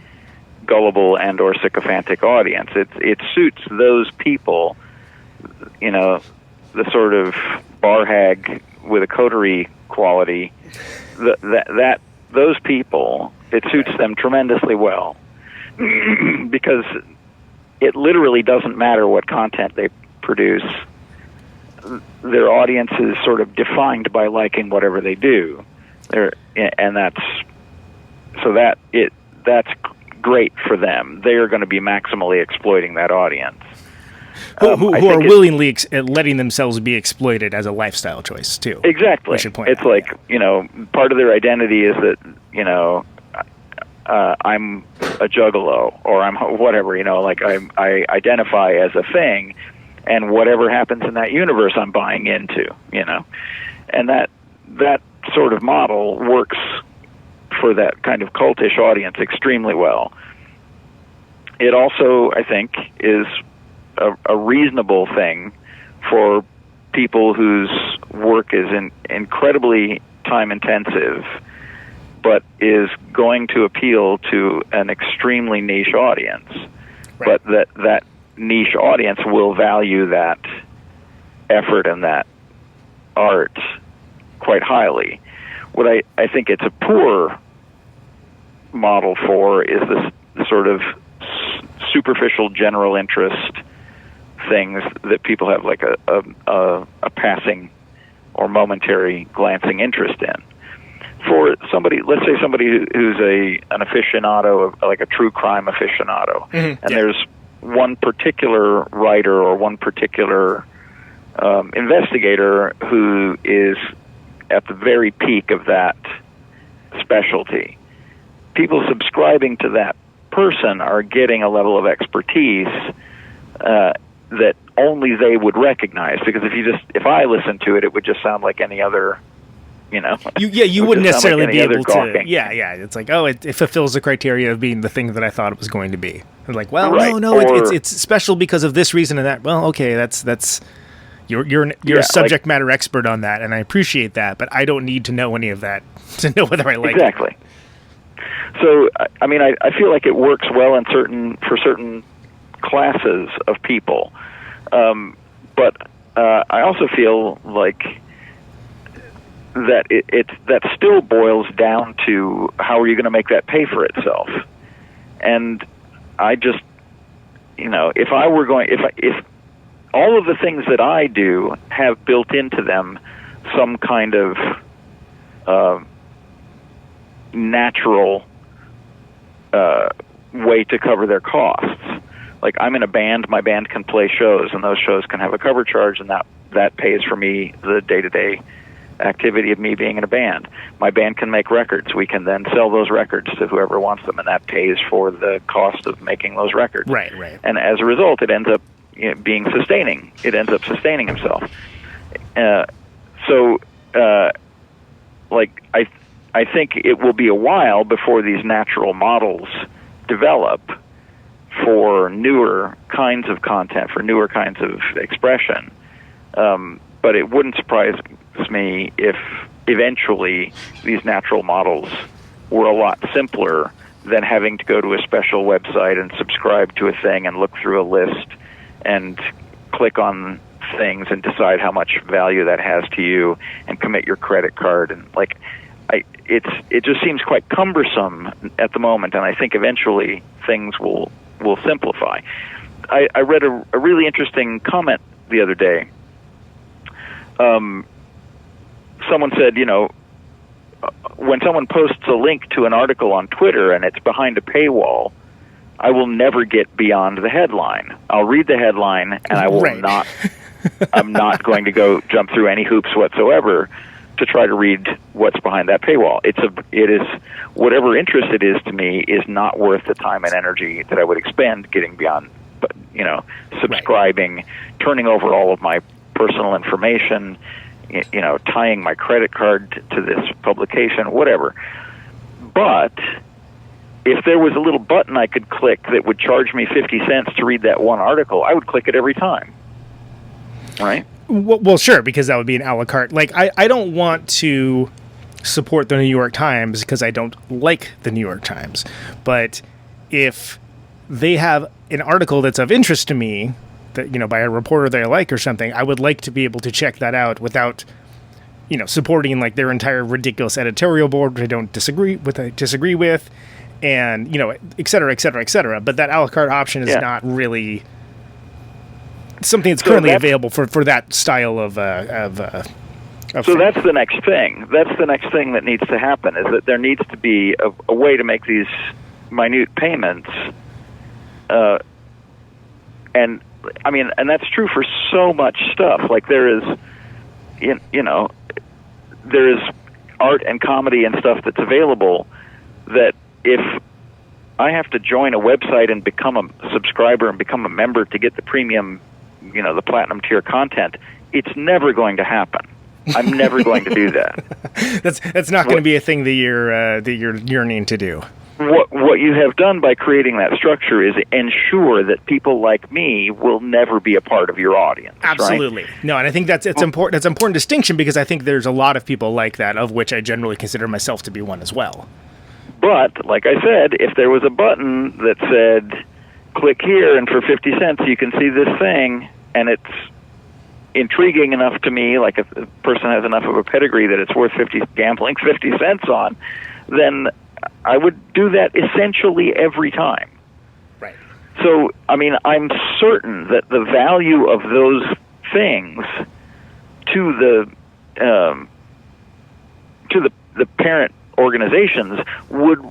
gullible and or sycophantic audience. It suits those people, the sort of bar hag with a coterie quality. That those people, it suits them tremendously well, because it literally doesn't matter what content they produce. Their audience is sort of defined by liking whatever they do. That's great for them. They are going to be maximally exploiting that audience. Who are willingly letting themselves be exploited as a lifestyle choice, too. Exactly. It's like, part of their identity is that, I'm a juggalo, or I'm whatever, I identify as a thing, and whatever happens in that universe I'm buying into, And that sort of model works for that kind of cultish audience extremely well. It also, I think, is a reasonable thing for people whose work is incredibly time-intensive, but is going to appeal to an extremely niche audience. Right. But that niche audience will value that effort and that art quite highly. What I think it's a poor model for is this sort of superficial general interest things that people have like a passing or momentary glancing interest in. For somebody, let's say somebody who's an aficionado, like a true crime aficionado, and there's one particular writer or one particular investigator who is at the very peak of that specialty. People subscribing to that person are getting a level of expertise that only they would recognize, because if I listened to it, it would just sound like any other, you wouldn't necessarily be able to. Gawking. Yeah. It's like, it fulfills the criteria of being the thing that I thought it was going to be. I'm like, well, right. no, it's special because of this reason and that. Well, okay, that's you're a subject matter expert on that, and I appreciate that, but I don't need to know any of that to know whether I like it. Exactly. So, I mean, I feel like it works well for certain classes of people, but I also feel like that that still boils down to how are you going to make that pay for itself. And I just, if all of the things that I do have built into them some kind of natural way to cover their costs. Like, I'm in a band, my band can play shows, and those shows can have a cover charge, and that pays for me the day-to-day activity of me being in a band. My band can make records. We can then sell those records to whoever wants them, and that pays for the cost of making those records. Right. And as a result, it ends up being sustaining. It ends up sustaining himself. I think it will be a while before these natural models develop for newer kinds of content, for newer kinds of expression. But it wouldn't surprise me if eventually these natural models were a lot simpler than having to go to a special website and subscribe to a thing and look through a list and click on things and decide how much value that has to you and commit your credit card. And it just seems quite cumbersome at the moment, and I think eventually things will simplify. I read a really interesting comment the other day. Someone said, when someone posts a link to an article on Twitter and it's behind a paywall, I will never get beyond the headline. I'll read the headline, and I will not. I'm not going to go jump through any hoops whatsoever to try to read what's behind that paywall. It is whatever interest it is to me is not worth the time and energy that I would expend getting beyond, subscribing, turning over all of my personal information, tying my credit card to this publication, whatever. But if there was a little button I could click that would charge me 50 cents to read that one article, I would click it every time. Right? Well, sure, because that would be an a la carte. Like, I don't want to support the New York Times because I don't like the New York Times. But if they have an article that's of interest to me, that by a reporter that I like or something, I would like to be able to check that out without, supporting like their entire ridiculous editorial board, which I disagree with, and, et cetera, et cetera, et cetera. But that a la carte option is not really something that's currently available for that style of so that's the next thing. That's the next thing that needs to happen, is that there needs to be a way to make these minute payments. And that's true for so much stuff. Like there is, there is art and comedy and stuff that's available that if I have to join a website and become a subscriber and become a member to get the premium, the platinum tier content, it's never going to happen. I'm never going to do that. That's not going to be a thing that you're yearning to do. What you have done by creating that structure is ensure that people like me will never be a part of your audience. Absolutely. Right? No, and I think it's important. That's an important distinction, because I think there's a lot of people like that, of which I generally consider myself to be one as well. But, like I said, if there was a button that said, click here and for 50 cents you can see this thing, and it's intriguing enough to me, like if a person has enough of a pedigree that it's worth gambling 50 cents on, then I would do that essentially every time. Right. So, I'm certain that the value of those things to the parent organizations would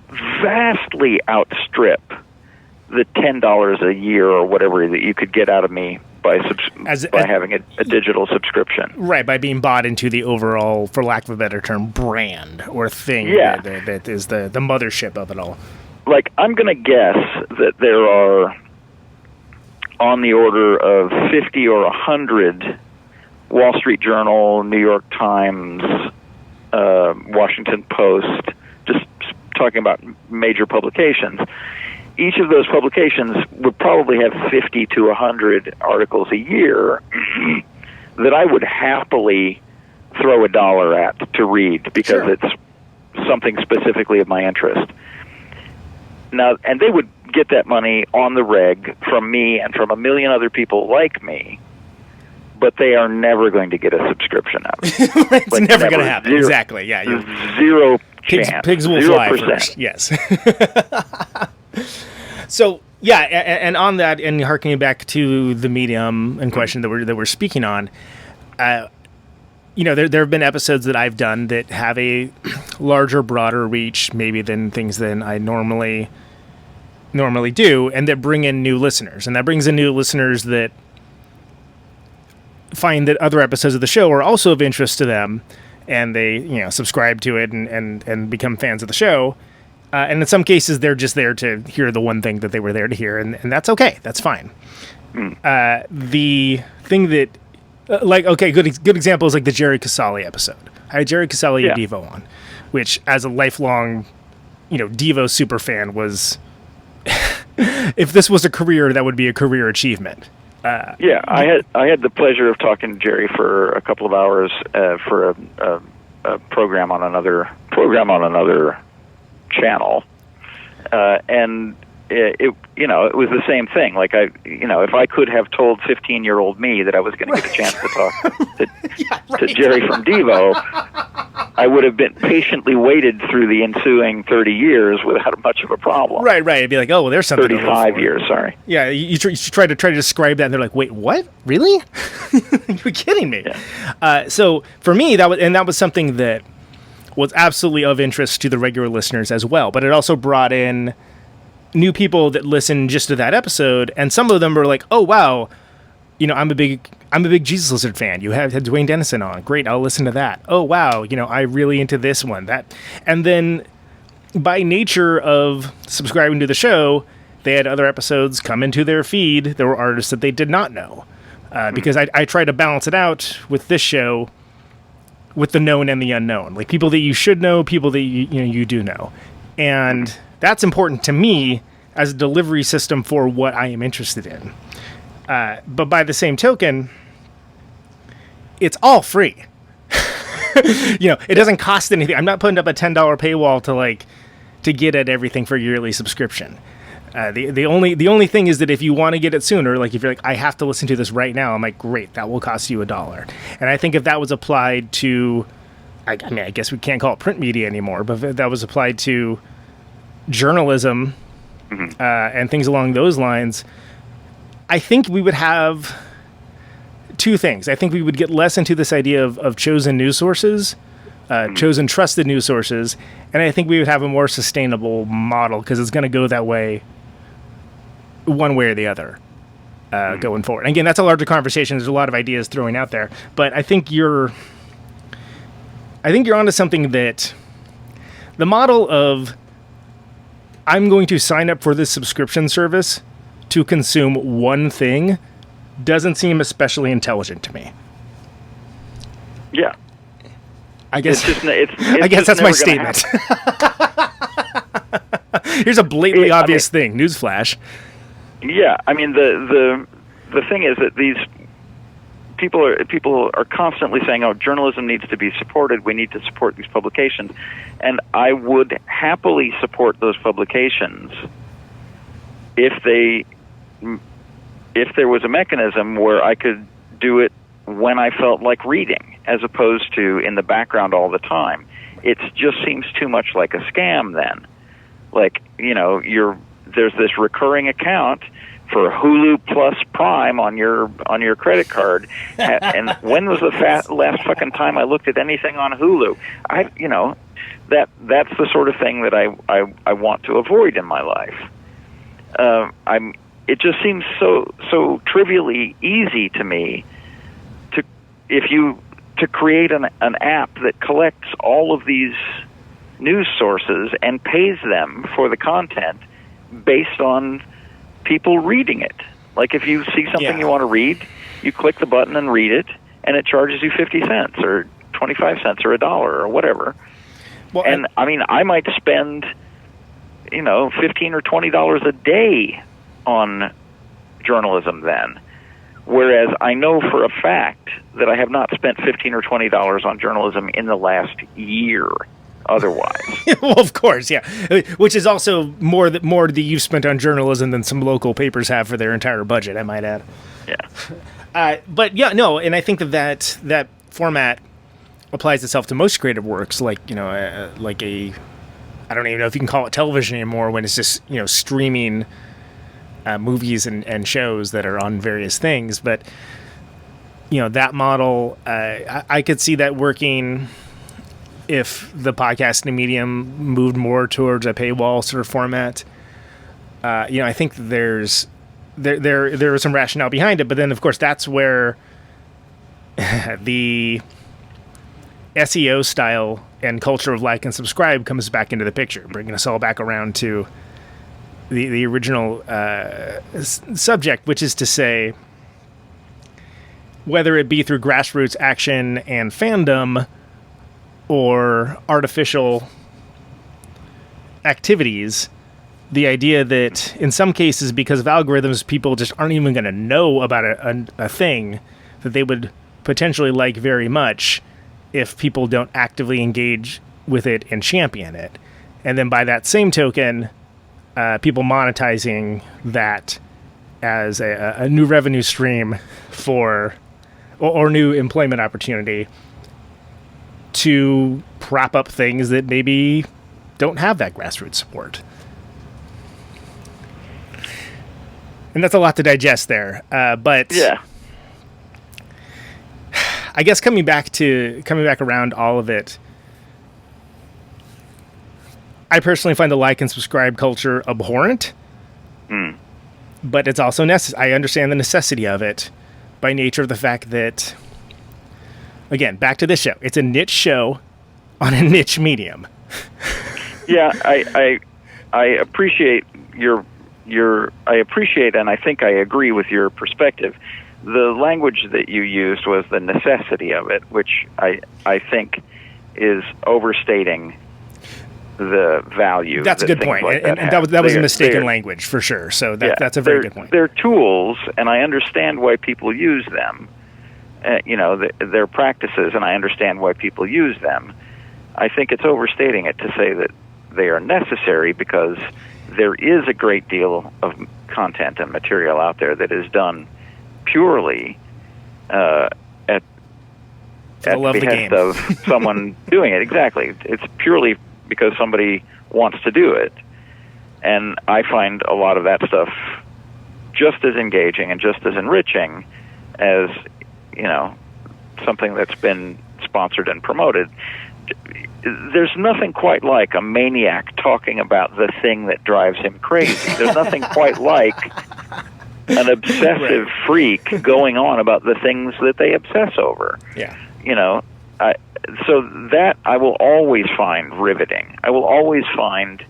vastly outstrip the $10 a year or whatever that you could get out of me by having a digital subscription. Right, by being bought into the overall, for lack of a better term, brand or thing that is the mothership of it all. Like, I'm going to guess that there are on the order of 50 or 100 Wall Street Journal, New York Times, Washington Post, just talking about major publications. Each of those publications would probably have 50 to 100 articles a year that I would happily throw $1 at to read because it's something specifically of my interest. Now, and they would get that money on the reg from me and from a million other people like me, but they are never going to get a subscription out of it. It's never going to happen. Exactly. Yeah. Zero chance. Pigs will 0%. fly first. Yes. So, yeah, and on that, and harkening back to the medium in question that we're speaking on, there have been episodes that I've done that have a larger, broader reach, maybe than I normally do, and that bring in new listeners, and that brings in new listeners that find that other episodes of the show are also of interest to them, and they subscribe to it and become fans of the show. And in some cases, they're just there to hear the one thing that they were there to hear, and that's okay. That's fine. The thing that, good example is like the Jerry Casale episode. I had Jerry Casale and Devo on, which, as a lifelong, Devo super fan, was, if this was a career, that would be a career achievement. I had the pleasure of talking to Jerry for a couple of hours for a program on another channel, and it was the same thing. Like if I could have told 15-year-old me that I was going to get a chance to talk to Jerry from Devo, I would have been patiently waited through the ensuing 30 years without much of a problem. Right. It'd be like, oh, well, there's something. 35 years. Sorry. Yeah, you try to describe that, and they're like, wait, what? Really? You're kidding me. Yeah. So for me, that was something that was absolutely of interest to the regular listeners as well. But it also brought in new people that listened just to that episode, and some of them were like, "Oh wow, I'm a big Jesus Lizard fan. You had Dwayne Dennison on. Great, I'll listen to that. Oh wow, I'm really into this one." And then by nature of subscribing to the show, they had other episodes come into their feed. There were artists that they did not know, because I try to balance it out with this show, with the known and the unknown, like people that you should know, people that you do know, and that's important to me as a delivery system for what I am interested in. But by the same token, it's all free. It doesn't cost anything. I'm not putting up a $10 paywall to get at everything for a yearly subscription. The only thing is that if you want to get it sooner, like if you're like, I have to listen to this right now, I'm like, great, that will cost you $1. And I think if that was applied to, I guess we can't call it print media anymore, but if that was applied to journalism and things along those lines, I think we would have two things. I think we would get less into this idea of chosen news sources, chosen trusted news sources, and I think we would have a more sustainable model because it's going to go that way one way or the other going forward. And again, that's a larger conversation. There's a lot of ideas throwing out there, but I think you're onto something, that the model of I'm going to sign up for this subscription service to consume one thing doesn't seem especially intelligent to me. Yeah. I guess it's I guess that's my statement. Here's a blatantly obvious thing. Newsflash. Yeah, I mean the thing is that these people are constantly saying, "Oh, journalism needs to be supported. We need to support these publications," and I would happily support those publications if there was a mechanism where I could do it when I felt like reading, as opposed to in the background all the time. It just seems too much like a scam then. Like, there's this recurring account for Hulu Plus Prime on your credit card, and when was the last fucking time I looked at anything on Hulu? That's the sort of thing that I want to avoid in my life. It just seems so trivially easy to me to create an app that collects all of these news sources and pays them for the content based on people reading it. Like, if you see something you want to read, you click the button and read it, and it charges you 50 cents or 25 cents or $1 or whatever. Well, and I mean, I might spend, $15 or $20 a day on journalism then. Whereas I know for a fact that I have not spent $15 or $20 on journalism in the last year otherwise. Well, of course, yeah. Which is also more that you've spent on journalism than some local papers have for their entire budget, I might add. Yeah. But yeah, no, and I think that format applies itself to most creative works, like, like I don't even know if you can call it television anymore when it's just, streaming movies and shows that are on various things. But, that model, I could see that working if the podcasting medium moved more towards a paywall sort of format. I think there is some rationale behind it, but then of course that's where the SEO style and culture of like and subscribe comes back into the picture, bringing us all back around to the original subject, which is to say, whether it be through grassroots action and fandom or artificial activities, the idea that in some cases, because of algorithms, people just aren't even going to know about a thing that they would potentially like very much if people don't actively engage with it and champion it. And then by that same token, people monetizing that as a new revenue stream or new employment opportunity to prop up things that maybe don't have that grassroots support. And that's a lot to digest there. But yeah, I guess coming back around all of it, I personally find the like and subscribe culture abhorrent. But it's also I understand the necessity of it by nature of the fact that, again, back to this show. It's a niche show on a niche medium. Yeah, I appreciate I appreciate, and I think I agree with your perspective. The language that you used was the necessity of it, which I think is overstating the value. That's a good point, like and that was a mistaken language for sure. So that's a very good point. They're tools, and I understand why people use them. They're practices, and I understand why people use them. I think it's overstating it to say that they are necessary, because there is a great deal of content and material out there that is done purely at the behest of someone doing it. Exactly. It's purely because somebody wants to do it. And I find a lot of that stuff just as engaging and just as enriching as, something that's been sponsored and promoted. There's nothing quite like a maniac talking about the thing that drives him crazy. There's nothing quite like an obsessive freak going on about the things that they obsess over. Yeah. So that I will always find riveting. I will always find,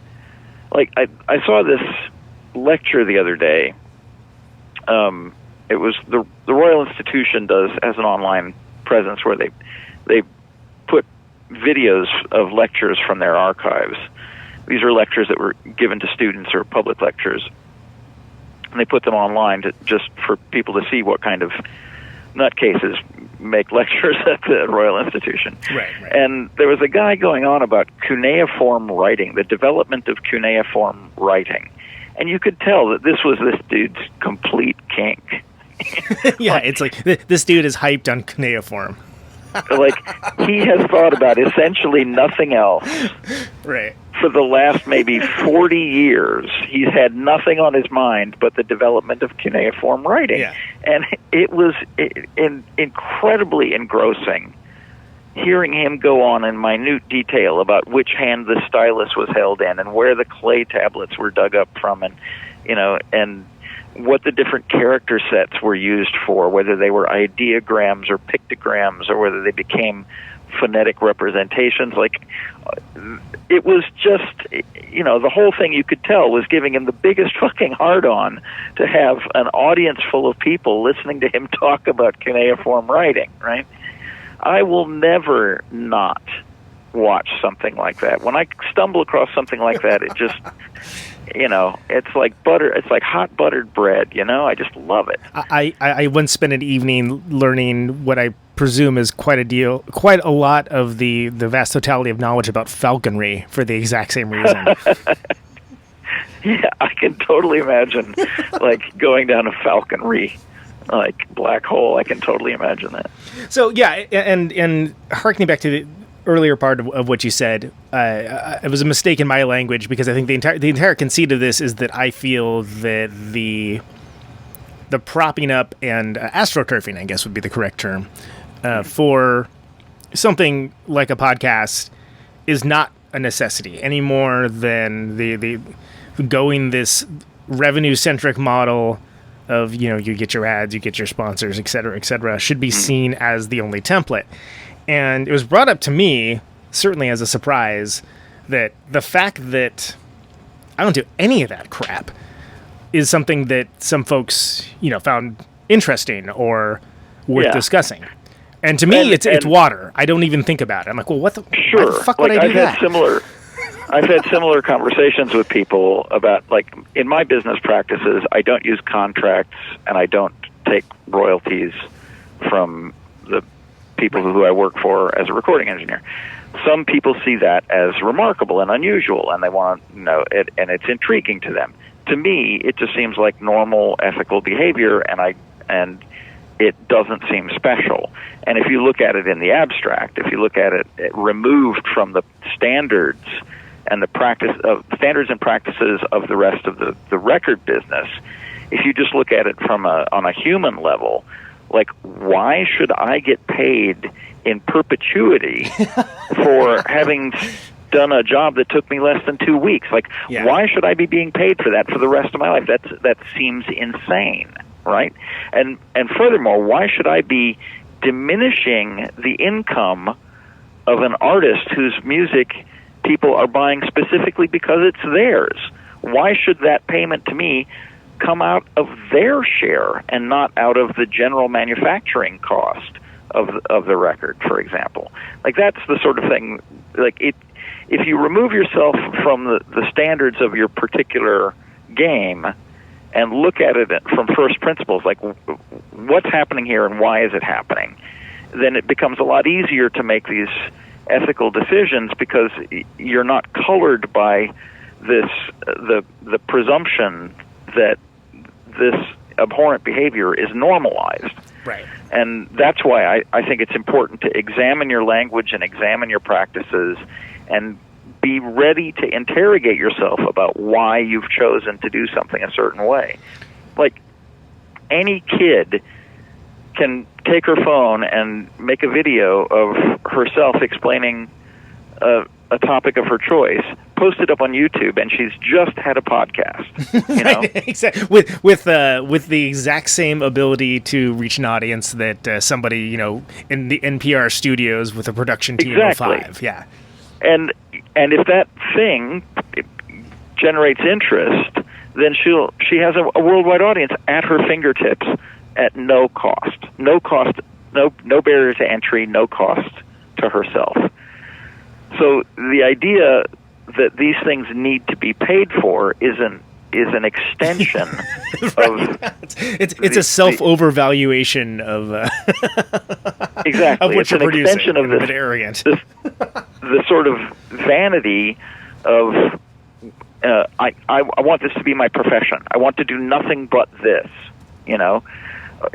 I saw this lecture the other day. It was the Royal Institution has an online presence where they put videos of lectures from their archives. These are lectures that were given to students or public lectures, and they put them online just for people to see what kind of nutcases make lectures at the Royal Institution. Right. And there was a guy going on about cuneiform writing, the development of cuneiform writing. And you could tell that this was this dude's complete kink. Yeah, it's like this dude is hyped on cuneiform. He has thought about essentially nothing else. Right. For the last maybe 40 years, he's had nothing on his mind but the development of cuneiform writing. Yeah. And it was incredibly engrossing hearing him go on in minute detail about which hand the stylus was held in and where the clay tablets were dug up from, and and what the different character sets were used for, whether they were ideograms or pictograms or whether they became phonetic representations. It was just, the whole thing, you could tell, was giving him the biggest fucking hard-on to have an audience full of people listening to him talk about cuneiform writing, right? I will never not watch something like that. When I stumble across something like that, it just, it's like butter. It's like hot buttered bread. I just love it. I once spent an evening learning what I presume is quite a lot of the vast totality of knowledge about falconry for the exact same reason. Yeah, I can totally imagine going down a falconry black hole. I can totally imagine that. So yeah, and harkening back to the earlier part of what you said, it was a mistake in my language, because I think the entire conceit of this is that I feel that the propping up and astroturfing, I guess would be the correct term, for something like a podcast is not a necessity any more than the going this revenue-centric model of, you get your ads, you get your sponsors, et cetera, should be seen as the only template. And it was brought up to me, certainly as a surprise, that the fact that I don't do any of that crap is something that some folks, found interesting or worth discussing. And to me, it's water. I don't even think about it. I'm like, well, why the fuck would I do that? I've had similar conversations with people about, in my business practices, I don't use contracts and I don't take royalties from the people who I work for as a recording engineer. Some people see that as remarkable and unusual, and they want to know it, and it's intriguing to them. To me, it just seems like normal ethical behavior, and it doesn't seem special. And if you look at it in the abstract, if you look at it removed from the standards and the standards and practices of the rest of the record business, if you just look at it from on a human level, why should I get paid in perpetuity for having done a job that took me less than 2 weeks? Why should I be being paid for that for the rest of my life? That seems insane, right? And furthermore, why should I be diminishing the income of an artist whose music people are buying specifically because it's theirs? Why should that payment to me come out of their share and not out of the general manufacturing cost of the record, for example? That's the sort of thing, if you remove yourself from the standards of your particular game and look at it from first principles, what's happening here and why is it happening, then it becomes a lot easier to make these ethical decisions, because you're not colored by the presumption that this abhorrent behavior is normalized. Right. And that's why I think it's important to examine your language and examine your practices and be ready to interrogate yourself about why you've chosen to do something a certain way. Like, any kid can take her phone and make a video of herself explaining a topic of her choice, post it up on YouTube, and she's just had a podcast. You know, exactly. With the exact same ability to reach an audience that somebody in the NPR studios with a production team of 5. Yeah, and if that thing generates interest, then she has a worldwide audience at her fingertips at no cost, no barrier to entry, no cost to herself. So the idea that these things need to be paid for is an extension of it's a self-overvaluation of exactly of what it's you're an producing. Extension of a bit arrogant. the sort of vanity of I want this to be my profession. I want to do nothing but this.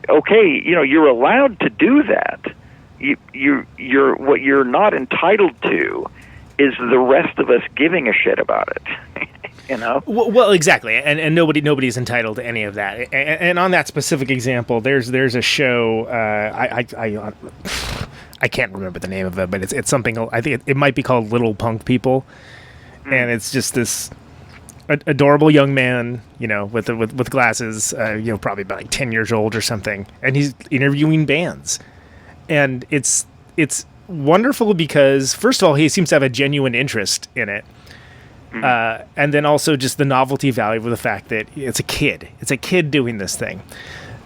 Okay, you're allowed to do that. You're what you're not entitled to is the rest of us giving a shit about it. Well, exactly, and nobody's entitled to any of that. And on that specific example, there's a show. I can't remember the name of it, but it's something. I think it might be called Little Punk People, and it's just this adorable young man, with glasses, probably about like 10 years old or something, and he's interviewing bands. And it's wonderful because, first of all, he seems to have a genuine interest in it. And then also just the novelty value of the fact that it's a kid. It's a kid doing this thing.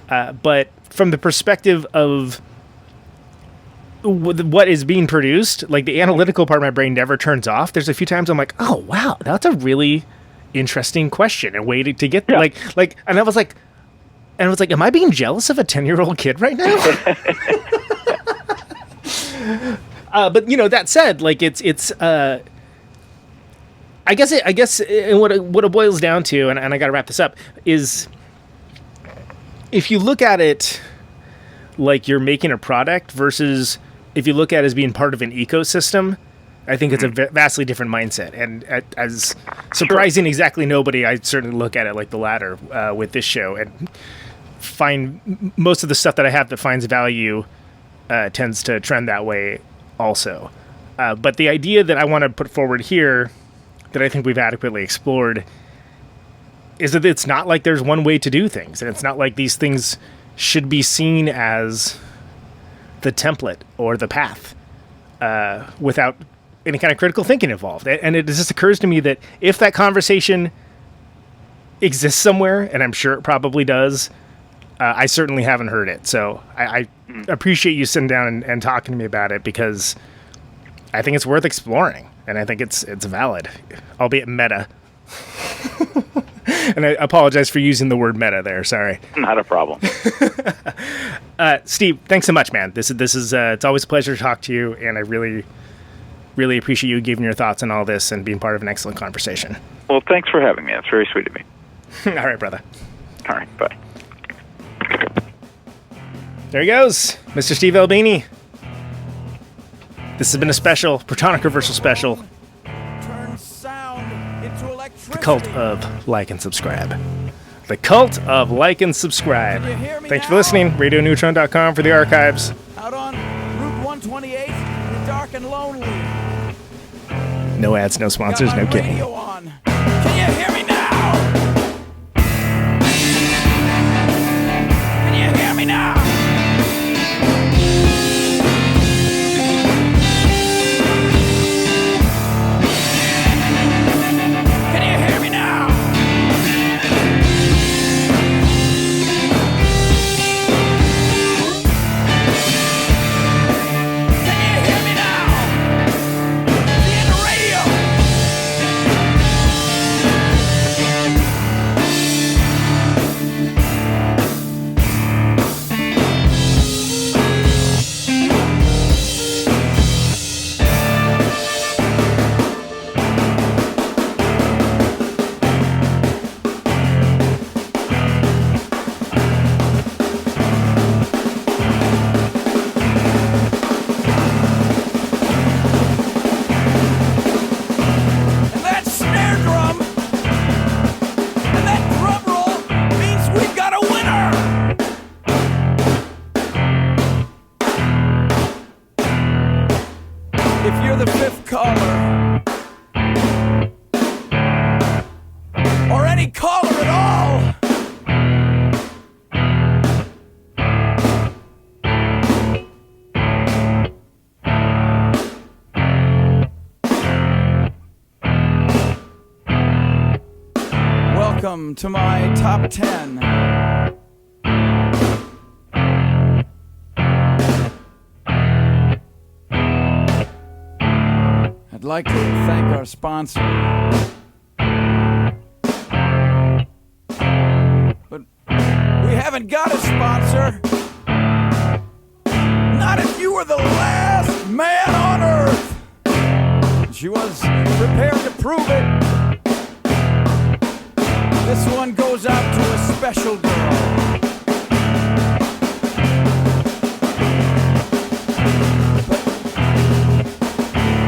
But from the perspective of what is being produced, like the analytical part of my brain never turns off. There's a few times I'm like, oh, wow, that's a really interesting question and way to get like, and I was like, am I being jealous of a 10-year-old kid right now? But that said, like it's I guess what it boils down to, and I got to wrap this up, is if you look at it like you're making a product versus if you look at it as being part of an ecosystem, I think it's a vastly different mindset. And as surprising exactly nobody, I certainly look at it like the latter with this show, and find most of the stuff that I have that finds value tends to trend that way also. But the idea that I want to put forward here, that I think we've adequately explored, is that it's not like there's one way to do things. And it's not like these things should be seen as the template or the path without any kind of critical thinking involved. And it just occurs to me that if that conversation exists somewhere, and I'm sure it probably does, I certainly haven't heard it. So I appreciate you sitting down and talking to me about it, because I think it's worth exploring, and I think it's valid, albeit meta. And I apologize for using the word meta there. Sorry. Not a problem. Steve, thanks so much, man. This is it's always a pleasure to talk to you, and I really, really appreciate you giving your thoughts on all this and being part of an excellent conversation. Well, thanks for having me. That's very sweet of me. All right, brother. All right, bye. There he goes, Mr. Steve Albini. This has been a special Protonic Reversal special. The cult of like and subscribe. The cult of like and subscribe. Thanks for listening. RadioNeutron.com for the archives. Out on Route 128, dark and lonely. No ads, no sponsors, no kidding. Can you hear me now? Can you hear me now? welcome to my top 10. I'd like to thank our sponsor. But we haven't got a sponsor. Not if you were the last man on Earth. She was prepared to prove it. This one goes out to a special girl.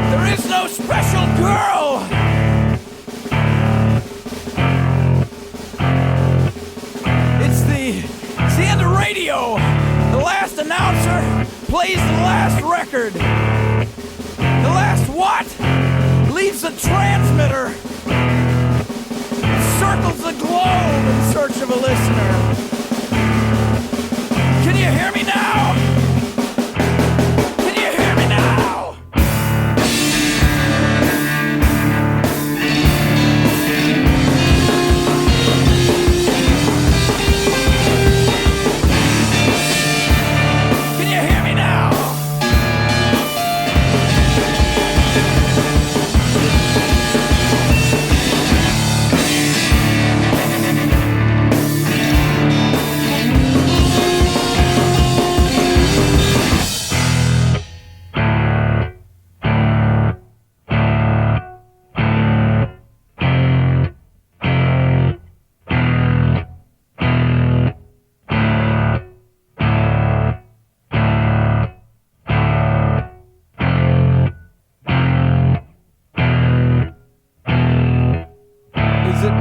But there is no special girl. It's the end of radio. The last announcer plays the last record. The last what? Leaves the transmitter. Circles the globe in search of a listener. Can you hear me now? Can you hear me now? Can you hear me now?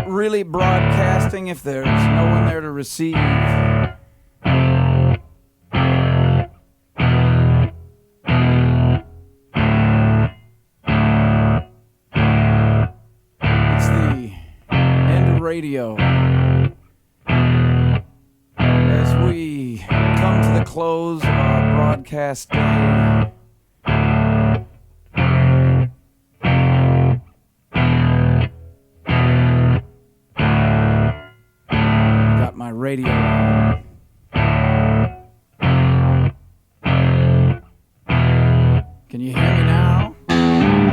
Really broadcasting if there's no one there to receive? It's the end of radio. As we come to the close of our broadcast day, my radio on. Can you hear me now? Can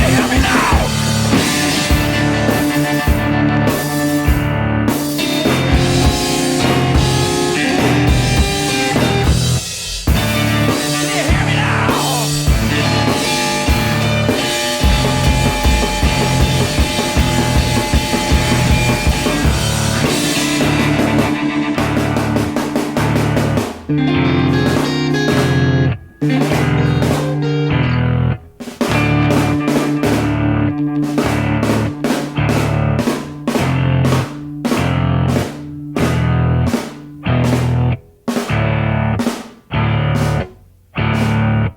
you hear me now?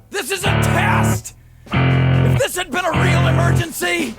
This is a test! If this had been a real emergency,